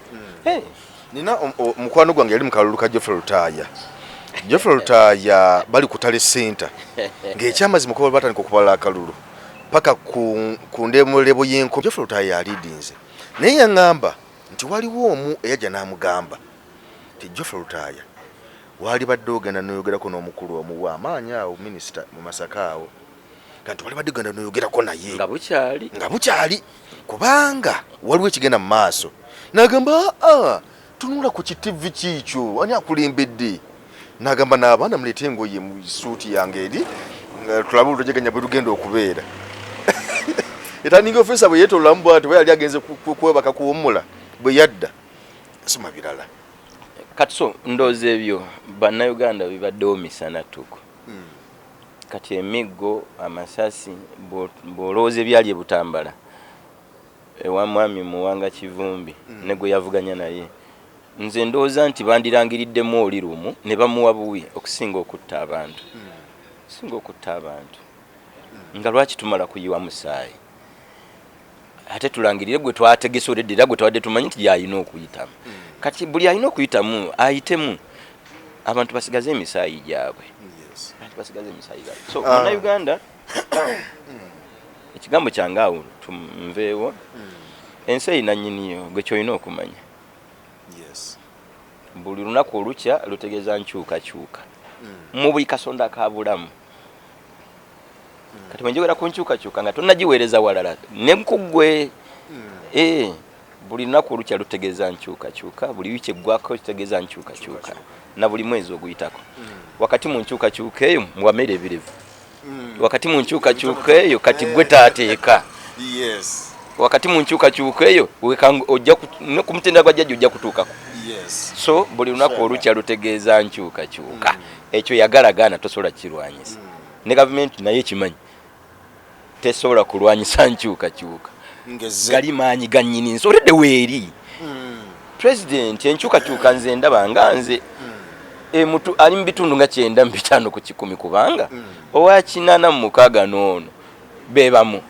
Nina mukwano gwange yali mukalulu ka Geoffrey Lutaaya bali kutale center ng'ekyamazima kuba batandika okubala akalulu paka ku ndemulebo y'enko Geoffrey Lutaaya alidinze naye yaŋŋamba nti waliwo omu eyajja n'amugamba nti Geoffrey Lutaaya wali badde ogenda n'oyogerako n'omukulu omu w'amaanyi awo minisita mu Masaka awo kanti wali badde ogenda n'oyogerako naye nga bukyali kubanga waliwo ekigenda mu maaso n'agamba tunula ku kitivi kiikyo ani akulembedde n'agamba n'abaana mulete engoye mu suuti yange eri tulabe olutojeganya bwe lugenda okubeera etandinga ofisa bwe yeetololamu bwati bwe yali agenze kwebaka kuwummula bwe yadda soma birala kati so ndowooza ebyo bannayuganda bibaddewo misana tuku kati emiggo amasasi bw'olowooza ebyali e Butambala ewa mwami Muwanga Kivumbi ne gwe yavuganya naye nze ndowooza nti bandirangiriddemu oli lumu ne bamuwa buwi okusinga okutta abantu nga lwaki tumala kuyiwa musaayi ate tulangirire gwe twategese olwedde era gwe twadde tumanyi nti yalina okuyitamu kati buli alina okuyitamu ayitemu abantu basigaze emisaayi gyabwe so Munnayuganda ekigambo kyange awo tumveewo ensi eyina nnyiniyo gwe kyolina okumanya buli lunaku olukya lutegeeza nkyukakyuka mu buli kasonda ka bulamu kati bwenjogera ku nkyukakyuka nga tonnagiweereza walala ne nkugwe buli lunaku olukya lutegeeza nkyukakyuka buli wiki eggwako kitegeeza nkyukakyuka na buli mwezi oguyitako wakati mu nkyukakyuka eyo wamera ebirevu wakati mu nkyukakyuka eyo kati gwe taateeka wakati mu nkyukakyuka eyo ojja ku mutendera gwa jjajja ojja kutuukako so buli lunaku olukya lutegeeza nkyukakyuka ekyo yagalagaana tosobola kirwanyisa ne gavumenti naye kimanyi tesobola kulwanyisa nkyukakyuka gali maanyi ga nnyini nsoledde weeri pulezidenti enkyukakyuka nze ndaba nga nze mutu ali mu bitundu nga 9 mu 5 ku 10 kubanga owa 86 n'ono bebamu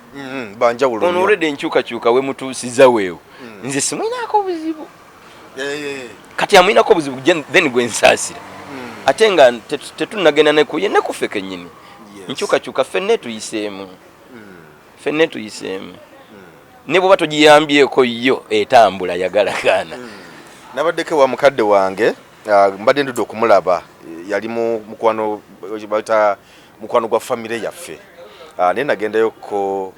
banjawulo ono already enkyukakyuka we mutuusiza weewo nze simwinaako buzibu kati amwinako buzibu then gwe nsaasira ate nga tetunagenda nekuye nekufe kennyini nkyukakyuka ffenna tuyiseemu ne bwoba togiyambyeko yo etambula yagalagaana nabaddeko wa mukadde wange mbadde ndudde okumulaba yali mu mukwano gwa famire yaffe naye nagendayoko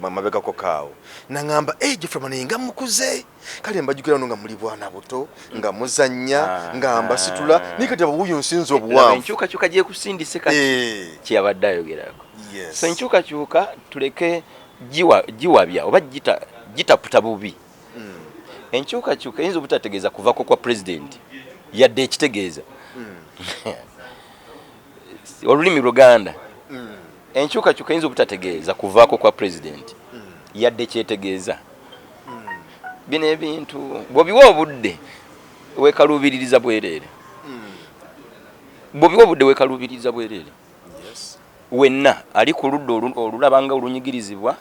mabegako kaawo naŋŋamba Geoffrey Mane nga mukuze kale mbajjukira no nga muli bwana buto nga muzannya nga mbasitula naye kati ababuuyo nsinzi obuwanvu enkyukakyuka gyekusindise kati kyeyabadde ayogerako so enkyukakyuka tuleke giwabya oba gitaputa bubi enkyukakyuka eyinza obutategeeza kuvako kwa pulezidenti yadde ekitegeeza olulimi Luganda enkyukakyuka eyinza obutategeeza kuvaako kwa pulezidenti yadde kyetegeeza bino ebintu bwobiwa obudde weekaluubiririza bwereere wenna ali ku ludda olulabanga olunyigirizibwa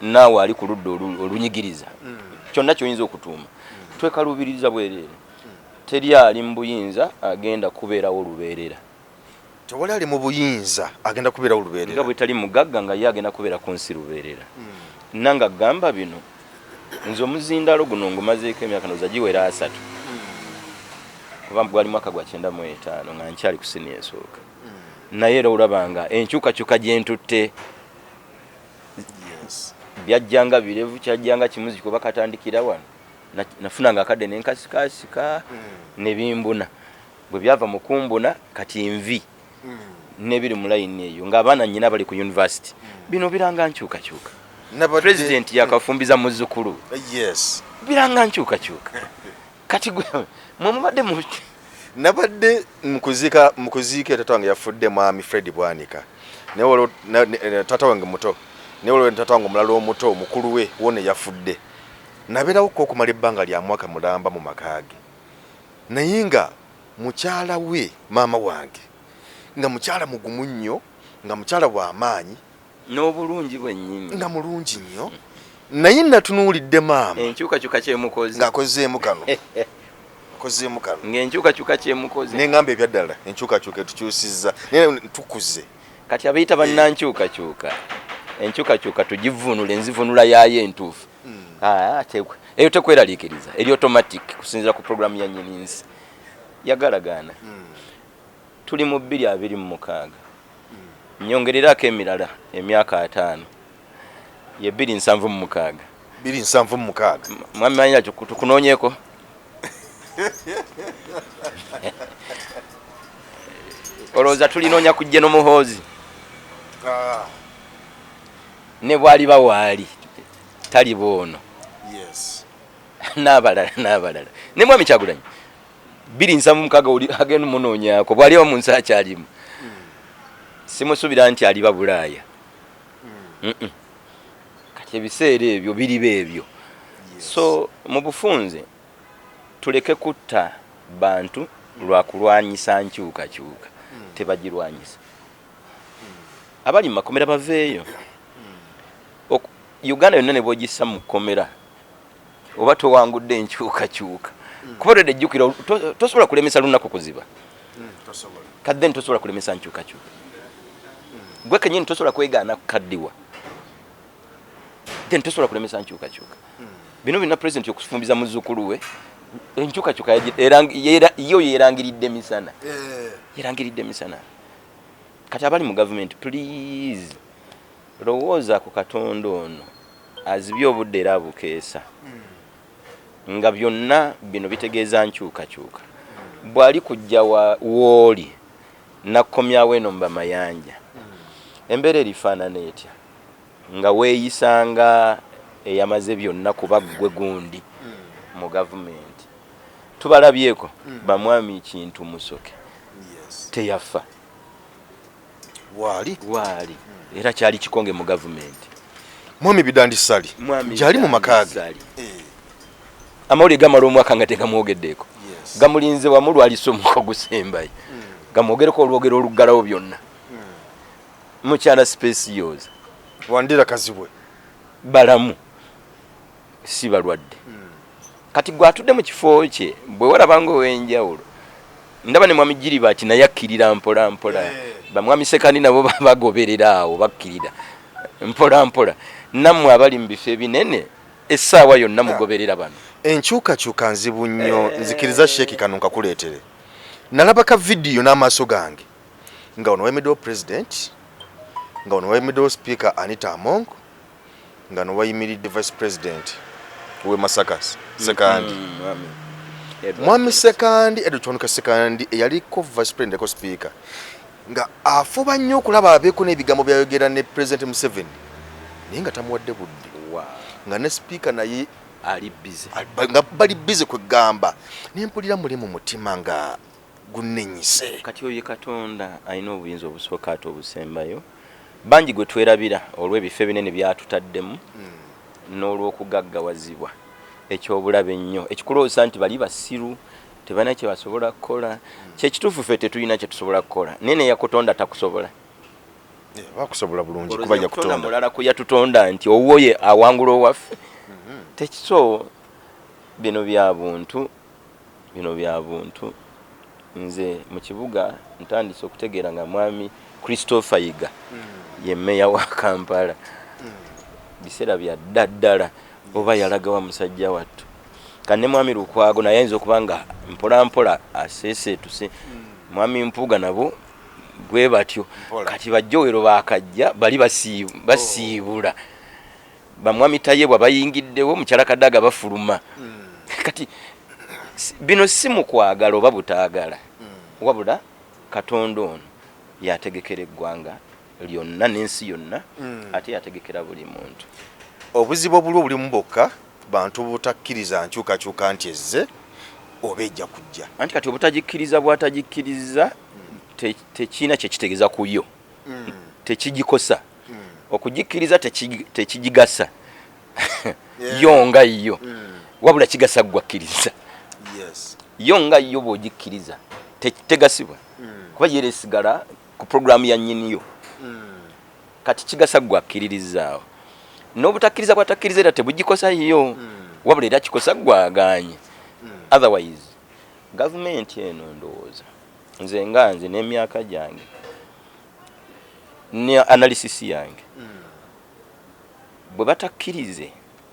naawe ali ku ludda olunyigiriza kyonna kyoyinza okutuuma twekaluubiririza bwereere teri ali mu buyinza agenda kubeerawo olubeerera tewali ali mu buyinza agenda kubeerawo olubeerera nga bwe tali mugagga nga ye agenda kubeera ku nsi lubeerera nanga gamba bino nze omuzindalo guno ngumazeeko emyaka noza giwera 3 kuba gwali mwaka gwa 95 nga nkyali ku sini esooka naye era olabanga enkyukakyuka gyentutte byajjanga birevu kyajjanga kimuzi kuba katandikira wano nafunanga akadde nenkasikasika nebimbuna bwe byava mu kumbuna kati nvi nebiri mu layini eyo ng'abaana nnyina bali ku university bino biranga nkyukakyuka president yakafumbiza muzzukulu biranga nkyukakyuka kati gwe mumubadde muti nabadde mukuziika tata wange yafudde mwami Fred Bwanika newolo tata wange muto newolo tata wange omulala omuto mukulu we wone yafudde nabeerawo ko okumala ebbanga lya mwaka mulamba mu makaage naye nga mukyala we maama wange nga mukyala mugumu nnyo nga mukyala w'amaanyi n'obulungi bwennyini nga mulungi nnyo naye natunuulidde maama enkyukakyuka kyemukozi ng'akozeemu kano ng'enkyukakyuka kyemukozi neŋŋamba ebyaddala enkyukakyuka etukyusizza naye tukuze kati abayita bannankyukakyuka enkyukakyuka tugivunula enzivunula yaayo entuufu eyo tekweraliikiriza eri automatic kusinziira ku programu ya nnyiniinsi yagalagaana tuli mu 2026 nyongererako emirala emyaka 5 ye 276 mwami manya tukunoonyeko olowooza tulinoonya kujja n'omuhoozi ne bwali bawaali tali boono n'abalala ne mwami Kyagulanyi 276 agenda munoonyako bwali wa mu nsi akyalimu simusuubira nti aliba Bulaaya kati ebiseera ebyo biriba ebyo so mu bufunze tuleke kutta bantu lwa kulwanyisa nkyukakyuka tebagirwanyisa abali mu makomera baveeyo Uganda yonna ne bwogissa mu kkomera oba towangudde enkyukakyuka kuba olwedde ejjukira tosobola kulemesa lunaku kuziba kadden tosobola kulemesa nkyukakyuka gwe kennyini tosobola kwegaana kukaddiwa then tosobola kulemesa nkyukakyuka bino bina president okufumbiza muzzukulu we enkyukakyuka yo yerangiridde misana kati abali mu government please lowooza ku Katonda ono azibye obudde era abukeesa nga byonna bino bitegeeza nkyukakyuka bwali kujja wooli nakkomyawo eno mu bamayanja embeera erifaanana etya nga weeyisanga eyamaze byonna kuba ggwe gundi mu gavumenti tubalabyeko bamwami Kintu Musoke teyafa waali era kyali kikonge mu gavumenti mwami Bidandi Sali gyali mu makaage amawulire gamala omwaka nga tegamwogeddeeko gamulinze wamu lwaliso omuko gusembayo gamwogereko olwogero oluggalawo byonna mukyala specials Wandira Kazibwe balamu si balwadde kati gwatudde mu kifo kye bwe walabanga ow'enjawulo ndaba ne mwami Gilibert naye akkirira mpola mpola bamwami Sekandi nabo bagoberera awo bakkirira mpola mpola nammwe abali mu bifo ebinene essaawa yonna mugoberera bano enkyukakyuka nzibu nnyo nzikiriza Sheikh Kanunka kuleetere nalabaka vidiyo n'amaaso gange nga ono wayimiddwo president nga ono wayimiddwo speaker Anita Among nga ono wayimiridde vice president we Masakas Sekandi mwami Sekandi Edward Sekandi eyaliko vice president ko speaker nga afuba nnyo okulaba abeeko n'ebigambo byayogera ne president Museveni naye nga tamuwadde budde nga ne speaker naye ali busy nga bali busy kwegamba nempulira muli mu mutima nga gunenyise kati oyo Katonda alina obuyinza obusooka ate obusembayo bangi gwe twerabira olw'ebifo ebinene byatutaddemu n'olw'okugaggawazibwa ekyobulabe ennyo ekikuloosa nti bali basiru tebalina kye basobola kukola kyekituufu ffe tetulina kye tusobola kukola nene ya Katonda takusobola bakusobola bulungi kuba ya Katonda mulala ku yatutonda nti owoye awangula owaffe tekiso bino bya buntu nze mu kibuga ntandise okutegeera nga mwami Christopher Yiga ye meya wa Kampala biseera bya ddala oba yalaga wa musajja wattu kanne mwami Lukwago naye ayinza okuba nga mpola mpola aseeseetuse mwami Mpuuga nabo bwe batyo kati bajjowero bakajja bali basiibula bamwami Tayebwa bayingiddewo mukyala Kadaga bafuluma kati bino si mu kwagala oba butaagala wabula Katonda ono yategekera eggwanga lyonna n'ensi yonna ate yategekera buli muntu obuzibu obuli buli mu bokka bantu butakkiriza nkyukakyuka nti ezze oba ejja kujja anti kati obutagikkiriza bwatagikkiriza tekiina kyekitegeeza ku yo tekigikosa okugikkiriza tekigigasa yo nga yo wabula kigasa gwakkiriza yo nga yo bw'ogikkiriza tegasibwa kuba yeresigala ku programu ya nnyiniyo kati kigasa gwakkiririzaawo n'obutakkiriza bwatakkiriza era tebugikosa yo wabula era kikosa gwaganye otherwise gavumenti eno ndowooza nze n'emyaka gyange ne analysis yange bwe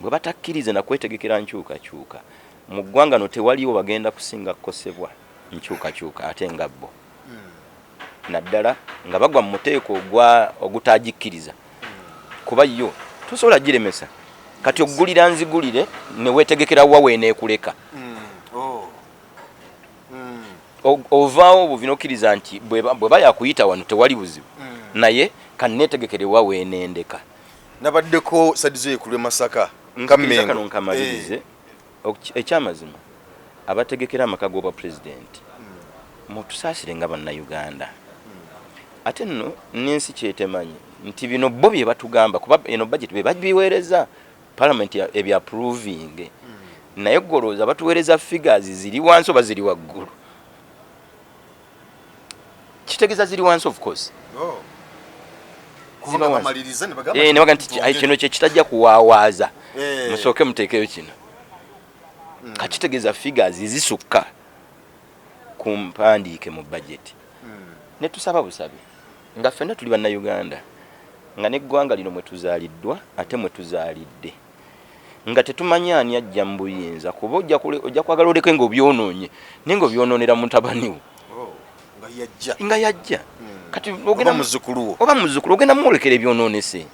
batakkirize na kwetegekera nkyukakyuka mu ggwanga no tewaliwo bagenda kusinga kukosebwa nkyukakyuka ate nga bo naddala nga bagwa mu muteeko ogutagikkiriza kuba yo tosobola giremesa kati okugulira nzigulire ne weetegekera wa weeneekuleka ovaawo obuvinokkiriza nti bwe bayakuyita wano tewali buzibu naye kanneetegekere wa weenendeka nabaddeko sadizo ekulwe Masaka kano nkamalirize ekyamazima abategekera amaka g'obwa pulezidenti mutusaasire nga bannayuganda ate nno n'ensi kyetemanyi nti bino bo bye batugamba kuba eno budget be babiweereza parliament ebyaproving naye golooza batuweereza figures ziri wansi oba ziri waggulu kitegeeza ziri wansi of course nebaga nti kino kyekitajja kuwaawaaza musooke muteekeyo kino kakitegeeza figures zisukka ku mpandiike mu budget ne tusaba busabe nga ffenna tuli bannayuganda nga n'eggwanga lino mwe tuzaaliddwa ate mwe tuzaalidde nga tetumanyi ani ajja mu buyinza kuba ojja kwagala oleke ng'obyonoonye naye ng'obyonoonera mutabaniwo nga yajja kati oba muzzukulu ogenda mwolekera ebyonoonese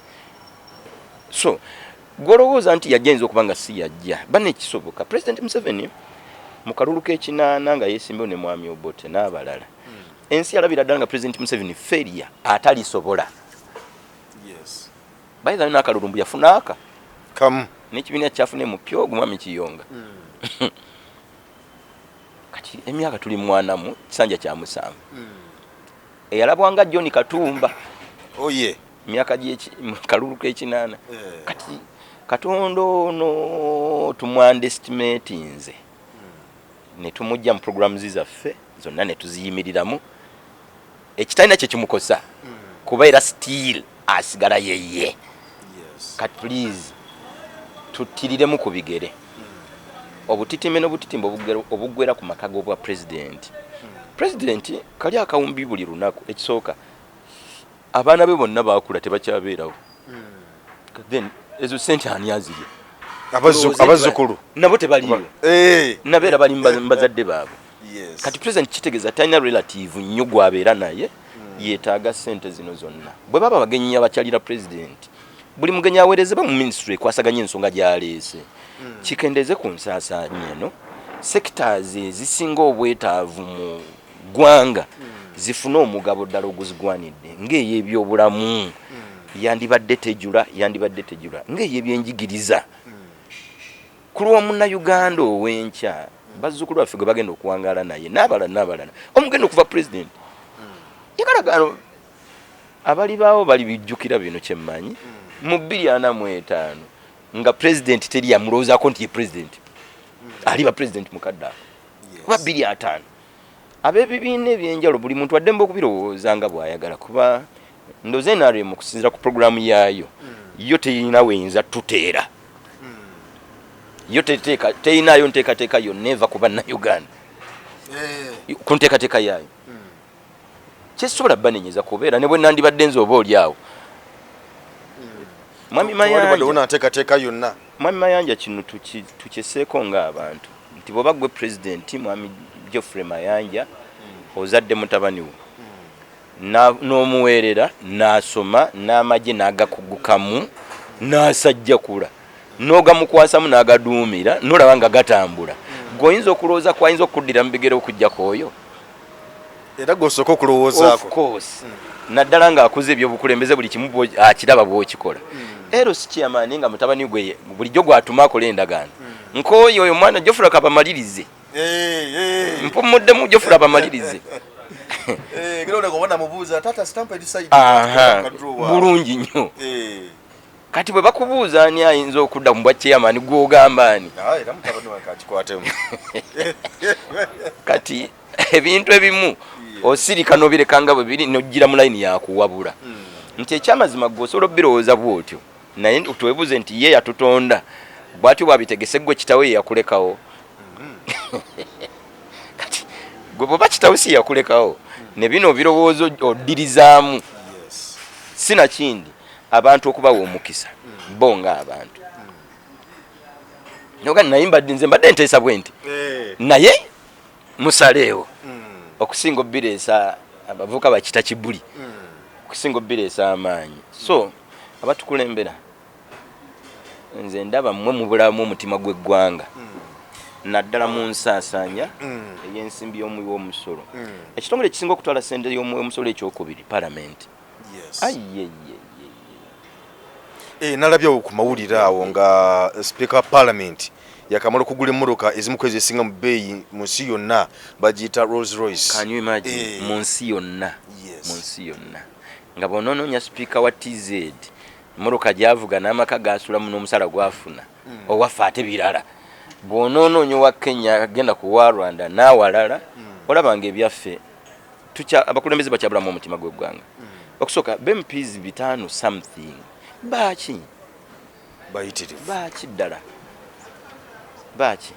so gwolowooza nti yajja yinza okuba nga si yajja banne ekisoboka President Museveni mu kalulu k'ekinaana nga yeesimbewo ne mwami Obote n'abalala ensi yalabira ddala nga President Museveni failure atalisobola bayita n'akalulumbu yafuna aka kamu n'ekibiina kyafune mu pyo mwami Kiyonga kati emyaka tuli mwanamu kisanja kya musanvu eyalabwanga John Katumba oye myaka kalulu k'ekinaana kati Katonda ono tumwandestimate nze ne tumujja mu programs zaffe zonna ne tuziyimiriramu ekitalina kye kimukosa kuba era still asigala yeye kati please tuttiriremu ku bigere obutitime n'obutitimba obuggwera ku maka g'obwa president kali akawumbi buli lunaku ekisooka abaana be bonna baakula tebakyabeerawo then ezo sente ani azirya abazzukulu nabo tebaliyo nabeera bali mbazadde baabwe kati president kitegeeza talina relative nnyo gwabeera naye yeetaaga sente zino zonna bwe baba bagenyi abakyalira president buli mugenyi aweerezebwa mu ministry ekwasaganya ensonga gy'aleese kikendeeze ku nsaasaanya eno sectors ezisinga obwetaavu mu ggwanga zifune omugabo ddala oguzigwanidde ng'ey'ebyobulamu yandibadde tejula ng'ey'ebyenjigiriza ku lw'omunnayuganda ow'enkya bazzukulu baffe gwe bagenda okuwangaala naye n'abalala omugenda okuva president yagalagano abali baawo bali bijjukira bino kyemmanyi mu 245 nga president teri yamulowoozaako nti ye president aliba president mukadde ako kuba 205 ab'ebibiina ebyenjalo buli muntu addemba okubirowooza nga bw'ayagala kuba ndoze NRM okusinziira ku programu yaayo yo teyina weyinza tuteera yo teyinaayo nteekateeka yonna eva ku bannayuganda ku nteekateeka yaayo kyesobola banenyeza kubeera ne bwe nandibadde nze oba oli awo mwami Mayanja kino tukyeseeko ng'abantu nti bw'oba gwe president mwami Geoffrey Mayanja ozadde mutabani wo n'omuweerera n'asoma n'amagye n'agakugukamu n'asajjakula n'ogamukwasamu n'agaduumira n'olaba nga gatambula gweoyinza okulowooza kwayinza okuddira mu bigere okujjako oyo era gosooka okulowoozaako of course naddala ng'akuze ebyobukulembeze buli kimu akiraba bw'okikola ero si chairman nga mutabani gwe bulijjo gwatuma akola endagaano nk'oyo oyo mwana Geoffrey akabamalirize mpumuddemu Geoffrey abamalirize bulungi nnyo kati bwe bakubuuza ani ayinza okudda mu bwa chairman gw'ogamba ani kati ebintu ebimu osirika n'obireka nga bwe biri n'ojjira mu layini yakuwabula nti ekyamazima gwe osobola obbirowooza bw'otyo naye tuwebuze nti ye yatutonda bw'atyo bwabitegese gwe kitawe ye yakulekawo kati gwe bw'oba kitawe si yakulekawo ne bino obirowoozo oddirizaamu sinakindi abantu okubawa omukisa bo ng'abantu noga naye nze mbadde nteesa bwe nti naye musaleewo okusinga obbireesa abavuka bakita kibuli okusinga obbireesa amaanyi so abatukulembera nze ndaba mmwe mu bulamu omutima gw'eggwanga naddala mu nsaasaanya ey'ensimbi y'omuwi w'omusolo ekitongole ekisinga okutwala ssente y'omuwi w'omusolo ekyokubiri palamenti nalabye ku mawulire awo nga speaker wa parliament yakamala okugula emmotoka ezimu ku ezisinga mu bbeeyi mu nsi yonna bagiyita Rolls Royce. Can you imagine? Mu nsi yonna nga bw'onoonya speaker wa TZ emmotoka gy'avuga n'amaka gaasulamu n'omusala gwafuna owaffe ate birala bw'onoonya owa Kenya agenda ku wa Rwanda n'awalala olaba nga ebyaffe abakulembeze bakyabulamu omutima gw'eggwanga okusooka BMPs 5 something baaki ddala baaki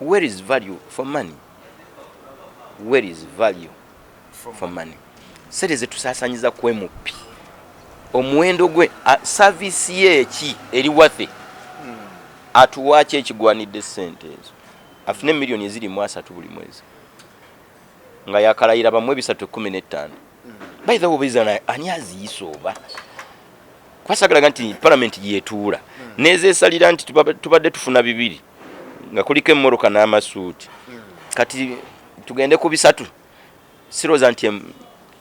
where is value for money sente zetusaasanyiza ku MP omuwendo gwe service ye eki eri wathe atuwaaki ekigwanidde sente ezo afune miliyoni eziri mu 3 buli mwezi nga yakalayira bamwe 315 by the way ani aziyisa oba kwasagalaga nti parliament yetuula nezeesalira nti tubadde tufuna 2 nga kuliko emmoroka n'amasuuti kati tugende ku 3 siroza nti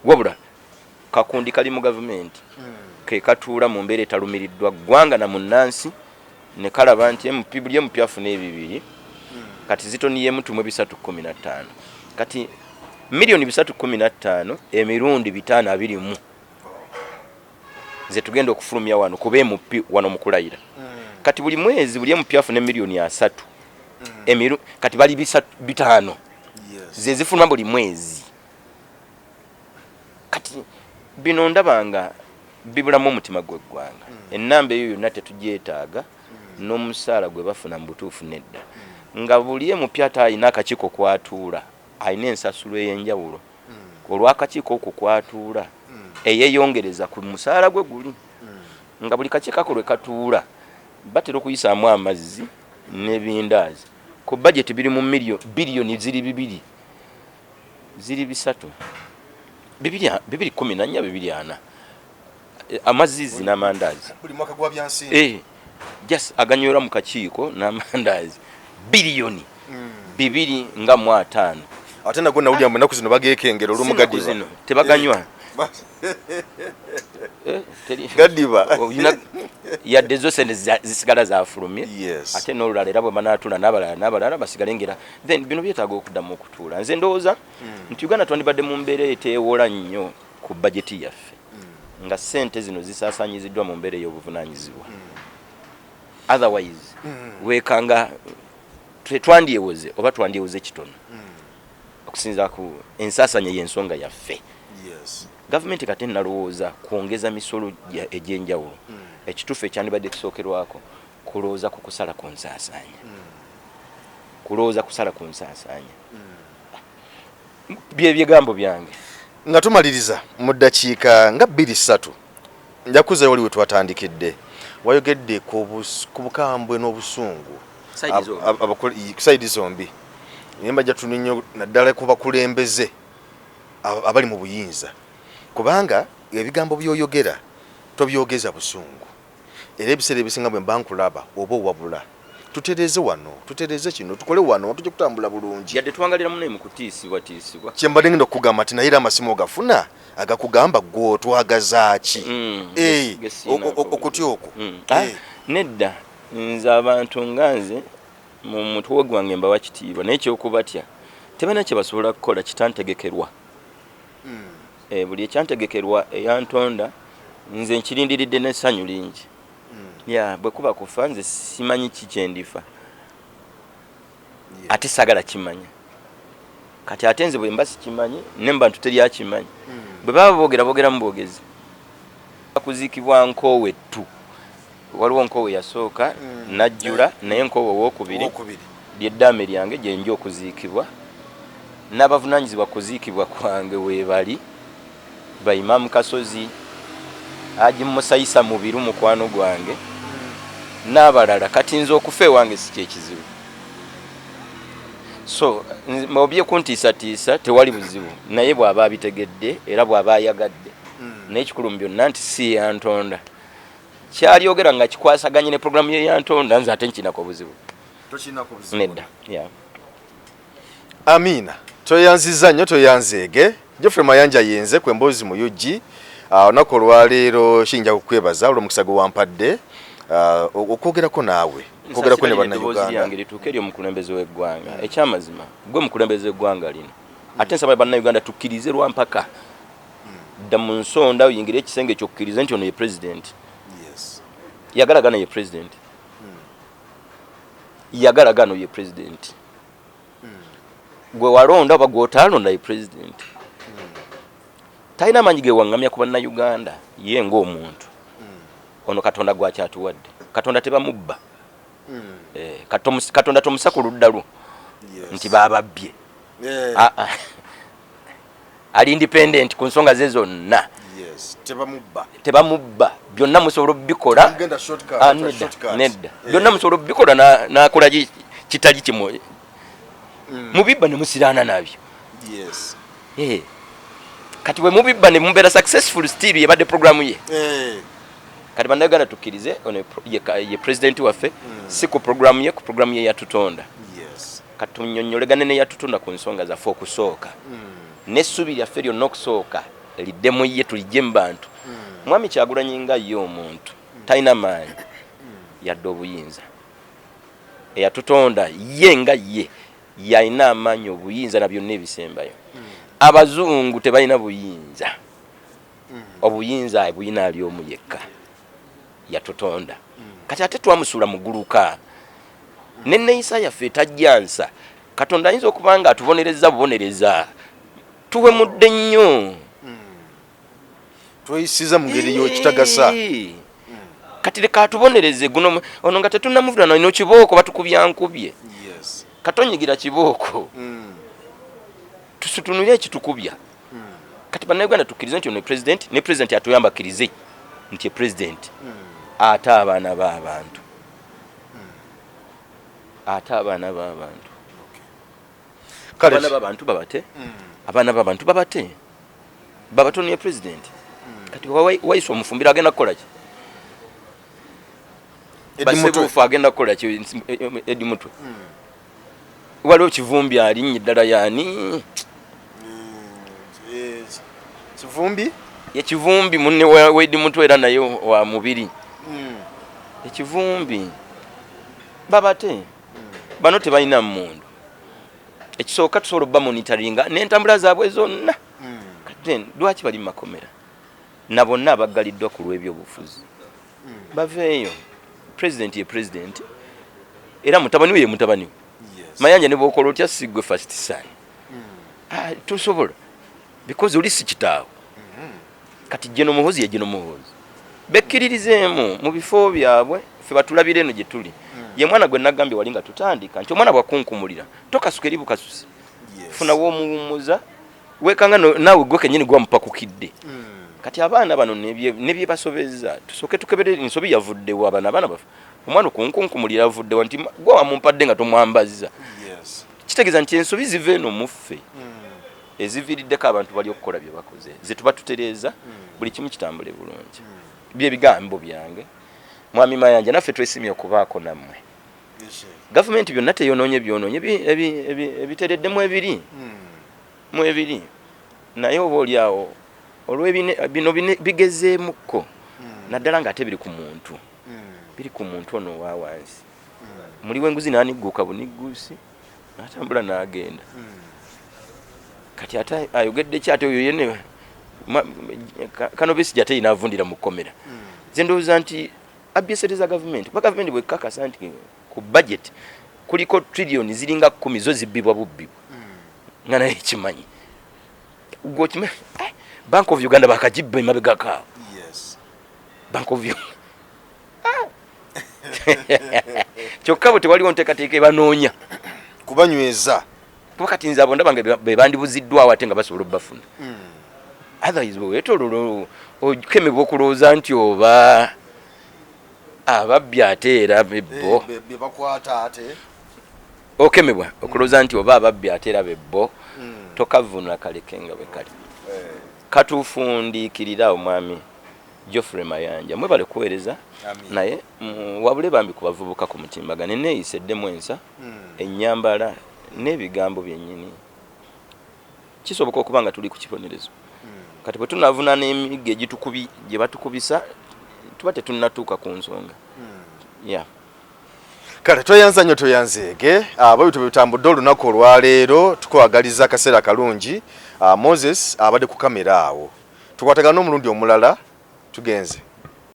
wabula kakundi kali mu gavumenti ke katuula mu mbeera etalumiriddwa ggwanga na munnansi ne kalaba nti MP buli MP afuna 2 kati zitoniye mutu mu 315 kati miliyoni 315 emirundi 521 ze tugenda okufulumya wano kuba MP wano mu kulayira kati buli mwezi buli MP afuna miliyoni 3 emiru kati bali 5 ze zifuluma buli mwezi kati bino ndabanga bibulamu omutima gw'eggwanga ennamba eyo yonna tetugyetaaga n'omusaala gwe bafuna mu butuufu nedda nga buli emupya alina akakiiko kwatuula alina ensasulo ey'enjawulo olw'akakiiko okwo kwatuula eyeeyongereza ku musaala gwe guli nga buli kakiiko ako lwe katuula batera okuyisaamu amazzi n'ebindaazi ku budget biri mu biliyoni ziri 2 ziri 3 214 amazizi n'amandaazi buli mwaka gwa byansi just aganyora mu kakiiko n'amandaazi biliyoni 2.5 ate nago nawulira mu nnaku zino bageekengera olw'omugadiba zino tebaganywa gadiba yadde zo sente zisigala zafulumye Yes. ate n'olulala era bwe banaatula n'abalala basigale ngera then bino byetaaga okuddamu okutuula nze ndowooza nti Uganda twandibadde mu mbeera eteewola nnyo ku bajeti yaffe nga sente zino zisaasaanyiziddwa mu mbeera ey'obuvunaanyizibwa otherwise weekanga twandyewoze oba twandyewoze kitono okusinza ku ensaasanya y'ensonga yaffe gavumenti kati nalowooza kwongeza misolo egy'enjawulo ekituufu ekyandibadde kisookerwako kulowooza ku kusala ku nsaasaanya byebigambo byange nga tumaliriza mu ddakiika nga 2-3 njakuza wali we twatandikidde wayogedde ku bukambwe n'obusungu saidi zombi nyemba jatuninyo naddala ku bakulembeze abali mu buyinza kubanga ebigambo byoyogera tobyogeza busungu era ebiseera ebisinga bwe mbankulaba oba owabula tutereze wano tutereze kino tukole wano tujja kutambula bulungi yadde twangalira muno mukutiisibwa kyembadde ngenda okugamba ati naye era amasimu ogafuna agakugamba gwo twagazaaki okutya okwo nedda nze abantu nga nze mu mutwe gwange mbawa kitiibwa naye kyokubatya tebana kye basobola kukola kitantegekerwa buli ekyantegekerwa eyantonda nze nkirindiridde n'essanyu lingi bwe kuba kufa nze simanyi kikyendifa ate sagala kimanya kati ate nze bwe mba sikimanyi nembantu teri akimanyi bwe baba boogera mu boogezi bakuziikibwa nkoowe ttu waliwo nkoowe yasooka najjula naye nkoowe owookubiri lyeddaame lyange gyenja okuziikibwa n'abavunaanyizibwa kuziikibwa kwange weebali Imam Kasozi Haji Musayisa Mubiru mukwano gwange n'abalala kati nze okufa ewange si kyekizibu so mbye kuntiisatiisa tewali buzibu naye bw'aba abitegedde era bw'aba ayagadde naye kikulu mu byonna nti si yantonda kyalyogera nga kikwasaganye ne programu ye yantonda nze ate nkinako buzibu nedda Amina toyanziza nnyo toyanzeege Geoffrey Mayanja yenze kwembozi mu UG onako olwaleero kiyinja kukwebaza olw'omukisa gwe wampadde okwogerako naawe okwogerako ne bannayuganda yange lituuke eri omukulembeze w'eggwanga ekyamazima gwe mukulembeze w'eggwanga lino ate nsaba bannayuganda tukkirize lwampaka dda mu nsonda oyingire ekisenge ekyokkiriza nti ono ye pulezidenti yagalagana ye pulezidenti yagalagano ye pulezidenti gwe walonda oba gw'otaalonda ye pulezidenti talina amaanyi gewaŋŋamya ku bannayuganda ye ng'omuntu ono katonda gwakyatuwadde katonda tebamubba katonda tomusa ku ludda lwo nti bababbye ali independent ku nsonga ze zonna tebamubba byonna musobola obikola nedda byonna musobola obikola nakola kitali kimu mubibba ne musiraana nabyo kati we mubibba ne mubeera successful still yebadde programu ye kati bannayuganda tukkirize ono ye president waffe si ku programu ye ku programu ye yatutonda kati tunyonnyolegane ne yatutonda ku nsonga zaffe okusooka n'essubi lyaffe lyonna okusooka liddemu ye tulijje mu bantu mwami Kyagulanyi nga ye omuntu talina maanyi yadde obuyinza eyatutonda ye nga ye yalina amaanyi obuyinza na byonna ebisembayo abazungu tebalina buyinza obuyinza buyina ali omu yekka yatutonda kati ate twamusuula muguluka ne neeyisa yaffe tajjansa Katonda ayinza okuba nga atubonereza bubonereza tuwemudde nnyo tweyisiza mu ngeri y'ekitagasa kati leka atubonereze guno ono nga tetunnamuvuna ino kibooko batukubyankubye katonyigira kibooko tusutunule ekitukubya kati bannayuganda tukkirize nti ono ne president atuyamba akkirize nti president ate abaana b'abantu abaana b'abantu babate babatonie president kati wayise omufumbiro agenda kukola ki basebuufu agenda kukola ki Edi Mutwe waliwo Kivumbi alinnye ddala yaani Kivumbi munne wa Edi Mutwe era naye wa mubiri Ekivumbi babate bano tebalina mmundu ekisooka tusobola obba monitoringa n'entambula zaabwe zonna kati lwaki bali mu makomera na bonna abaggaliddwa ku lw'ebyobufuzi baveeyo president ye president era mutabani we ye mutabani we Mayanja ne bwokola otya sigwe first son tusobola because oli si kitaawo kati Jeno Muhoozi ye Jeno Muhoozi bekkiririzeemu mu bifo byabwe ffe batulabire eno gye tuli ye mwana gwe nagambye walinga tutandika nti omwana bwakunkumulira tokasuka eri bukasusi funa w'omuwummuza wekanga naawe gwe kennyini gwamupakukidde kati abaana bano nebye basobeza tusooke tukebere ensobi yavuddewo abaana bafe omwana okunkumulira avuddewo nti gwe wamumpadde nga tomwambazza kitegeeza nti ensobi ziva eno muffe eziviiriddeko abantu bali okukola bye bakoze ze tuba tutereeza buli kimu kitambule bulungi bye bigambo byange mwami Mayanja naffe twesimye okubaako nammwe gavumenti byonna teyonoonye byonoonye ebitereddemu ebiri naye oba oliawo olw'ebino bigezeemukko naddala ng'ate biri ku muntu ono owa wansi muliwo enguzi n'anigguuka bunigguusi n'atambula n'agenda kati ate ayogedde ki ate oyo yene Kano Besigye ate inaavundira mu kkomera nze ndowooza nti abyesereza gavumenti kuba gavumenti bwekakasa nti ku budget kuliko trillion ziringa 10 zo zibbibwa bubbibwa nga naye kimanyi gwokimanyi Bank of Uganda bakagibba emabega kaawo Bank of Uganda kyokka bwe tewaliwo nteekateeka ebanoonya kubanyweza kuba kati nze abo ndaba be bandibuziddwawo ate nga basobola obbafuna otherwise bwewetololo okemebwa okulowooza nti oba ababbi ate era bebbo bebakwata ate okemebwa okulowooza nti oba ababbi ate era bebbo tokavunula kaleke nga bwe kali katufundiikirira omwami Geoffrey Mayanja mwebale kuweereza naye wabule bambi ku bavubuka ku mutimbagano neeyiseddemu ensa ennyambala n'ebigambo byennyini kisoboka okuba nga tuli ku kibonerezo kati bwe tunaavuna n'emigga gye batukubisa tuba tetunnatuuka ku nsonga kale toyanza nnyo toyanzeege bwe bitambudde olunaku olwaleero tukwagaliza akaseera kalungi Moses abadde ku kamera awo tukwatagana n'omulundi omulala tugenze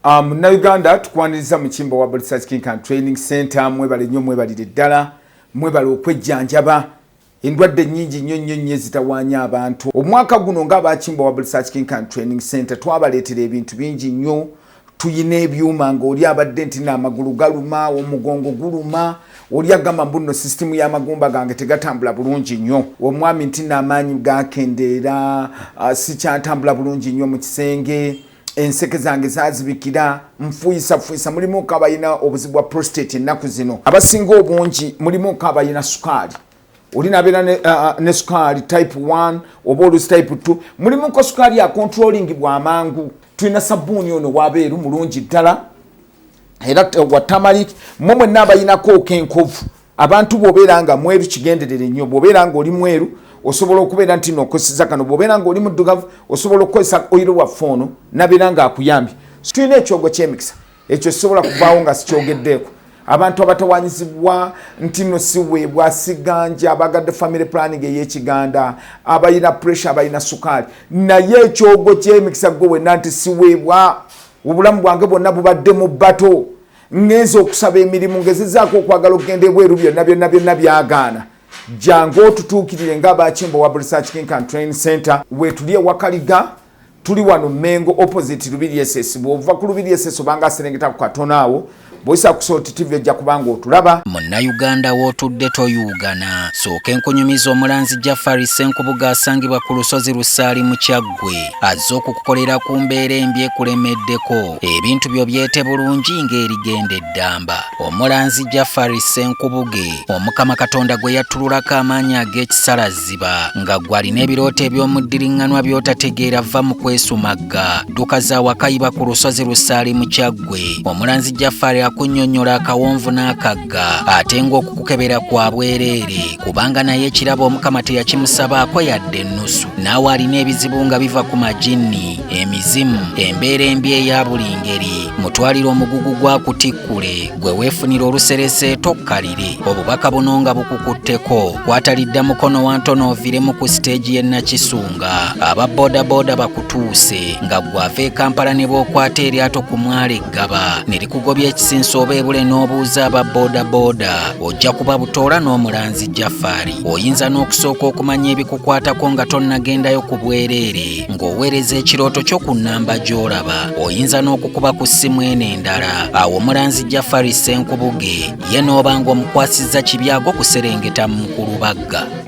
Munnayuganda tukwaniriza mu kimbo wa Research King and Training Center mwebale nnyo mwebalire ddala mwebale okwejjanjaba endwadde nnyingi nnyo ezitawaanya abantu omwaka guno ng'abakimbo wa Research King and Training Center twabaleetera ebintu bingi nnyo tuyina ebyuma ng'oli abadde nti n'amagulu galuma omugongo guluma oli agamba mbuno system y'amagumba gange tegatambula bulungi nnyo omwami nti n'amaanyi gakendeera sikyatambula bulungi nnyo mu kisenge enseke zange zazibikira nfuyisa mulimu kabayina obuzibu bwa prostate ennaku zino abasinga obungi mulimu kabayina sukaali oli nabeera ne sukaali type 1 oba olusi type 2 mulimu ko sukaali ya controlling bwa mangu tulina sabbuuni ono wabeeru mulungi ddala era wa tamalik mmwe n'abayinako kenkovu abantu bw'obeera nga mweru kigenderere nnyo bw'obeera nga oli mweru osobola okubeera nti n'okozesa kano bw'obeera nga oli muddugavu osobola okukozesa oyiro waffe ono nabeera nga akuyambye tulina ekyogo ky'emikisa ekyo kisobola kuvaawo nga sikyogeddeeko abantu abatawanyizibwa nti no siweebwa siganja abagadde family planning ey'ekiganda abayina pressure abayina sukaali naye ekyogo ky'emikisa gwe wenna nti siweebwa obulamu bwange bwonna bubadde mu bbato ngenza okusaba emirimu ngezizaako okwagala okugenda ebweru byonna byagaana jangu otutuukirire ng'abakimbo wa Research King and Training Center wetuli ewakaliga tuli wano Mengo opposite Lubiri SS bw'ova ku Lubiri SS obanga aserengeta ku katono awo boisa kusoti TV ejja kubanga otulaba Munnayuganda w'otudde toyugana sooka enkunyumiza omulanzi Jafari Senkubuga asangibwa ku lusozi Lusaali mu Kyaggwe azze okukukolera ku mbeera embi ekulemeddeko ebintu byo byete bulungi ng'erigenda eddamba omulanzi Jafari Senkubuge omukama Katonda gwe yattululako amaanyi ag'ekisalaziba nga gwalina ebirooto eby'omuddiringanwa by'otategeera va mu kwesumagga dduka za wakayiba ku lusozi Lusaali mu Kyaggwe omulanzi Jafari kunnyonnyola akawonvu n'akagga ate ng'okukukebera kwa bwereere kubanga naye ekirabo omukama teyakimusabaako yadde ennusu naawe alina ebizibu nga biva ku majinni emizimu embeera embi eya buli ngeri mutwalire omugugu gwakutikkule gwe weefunira oluserese tokkalire obubaka buno nga bukukutteko kwatalidda mukono wa ntono oviremu ku siteegi y'e Nakisunga aba bodaboda bakutuuse nga gwava e Kampala ne bw'okwata eryato ku mwalo Eggaba ne likugobya ekisinsi oba ebule n'obuuza aba bodaboda ojja kuba butoola n'omulanzi Jafari oyinza n'okusooka okumanya ebikukwatako nga tonnagendayo ku bwereere ng'oweereza ekirooto kyo ku nnamba gy'olaba oyinza n'okukuba ku ssimu eno endala awo omulanzi Jafari Senkubuge ye n'oba ng'omukwasizza kibyago kuserengeta mu Kulubagga.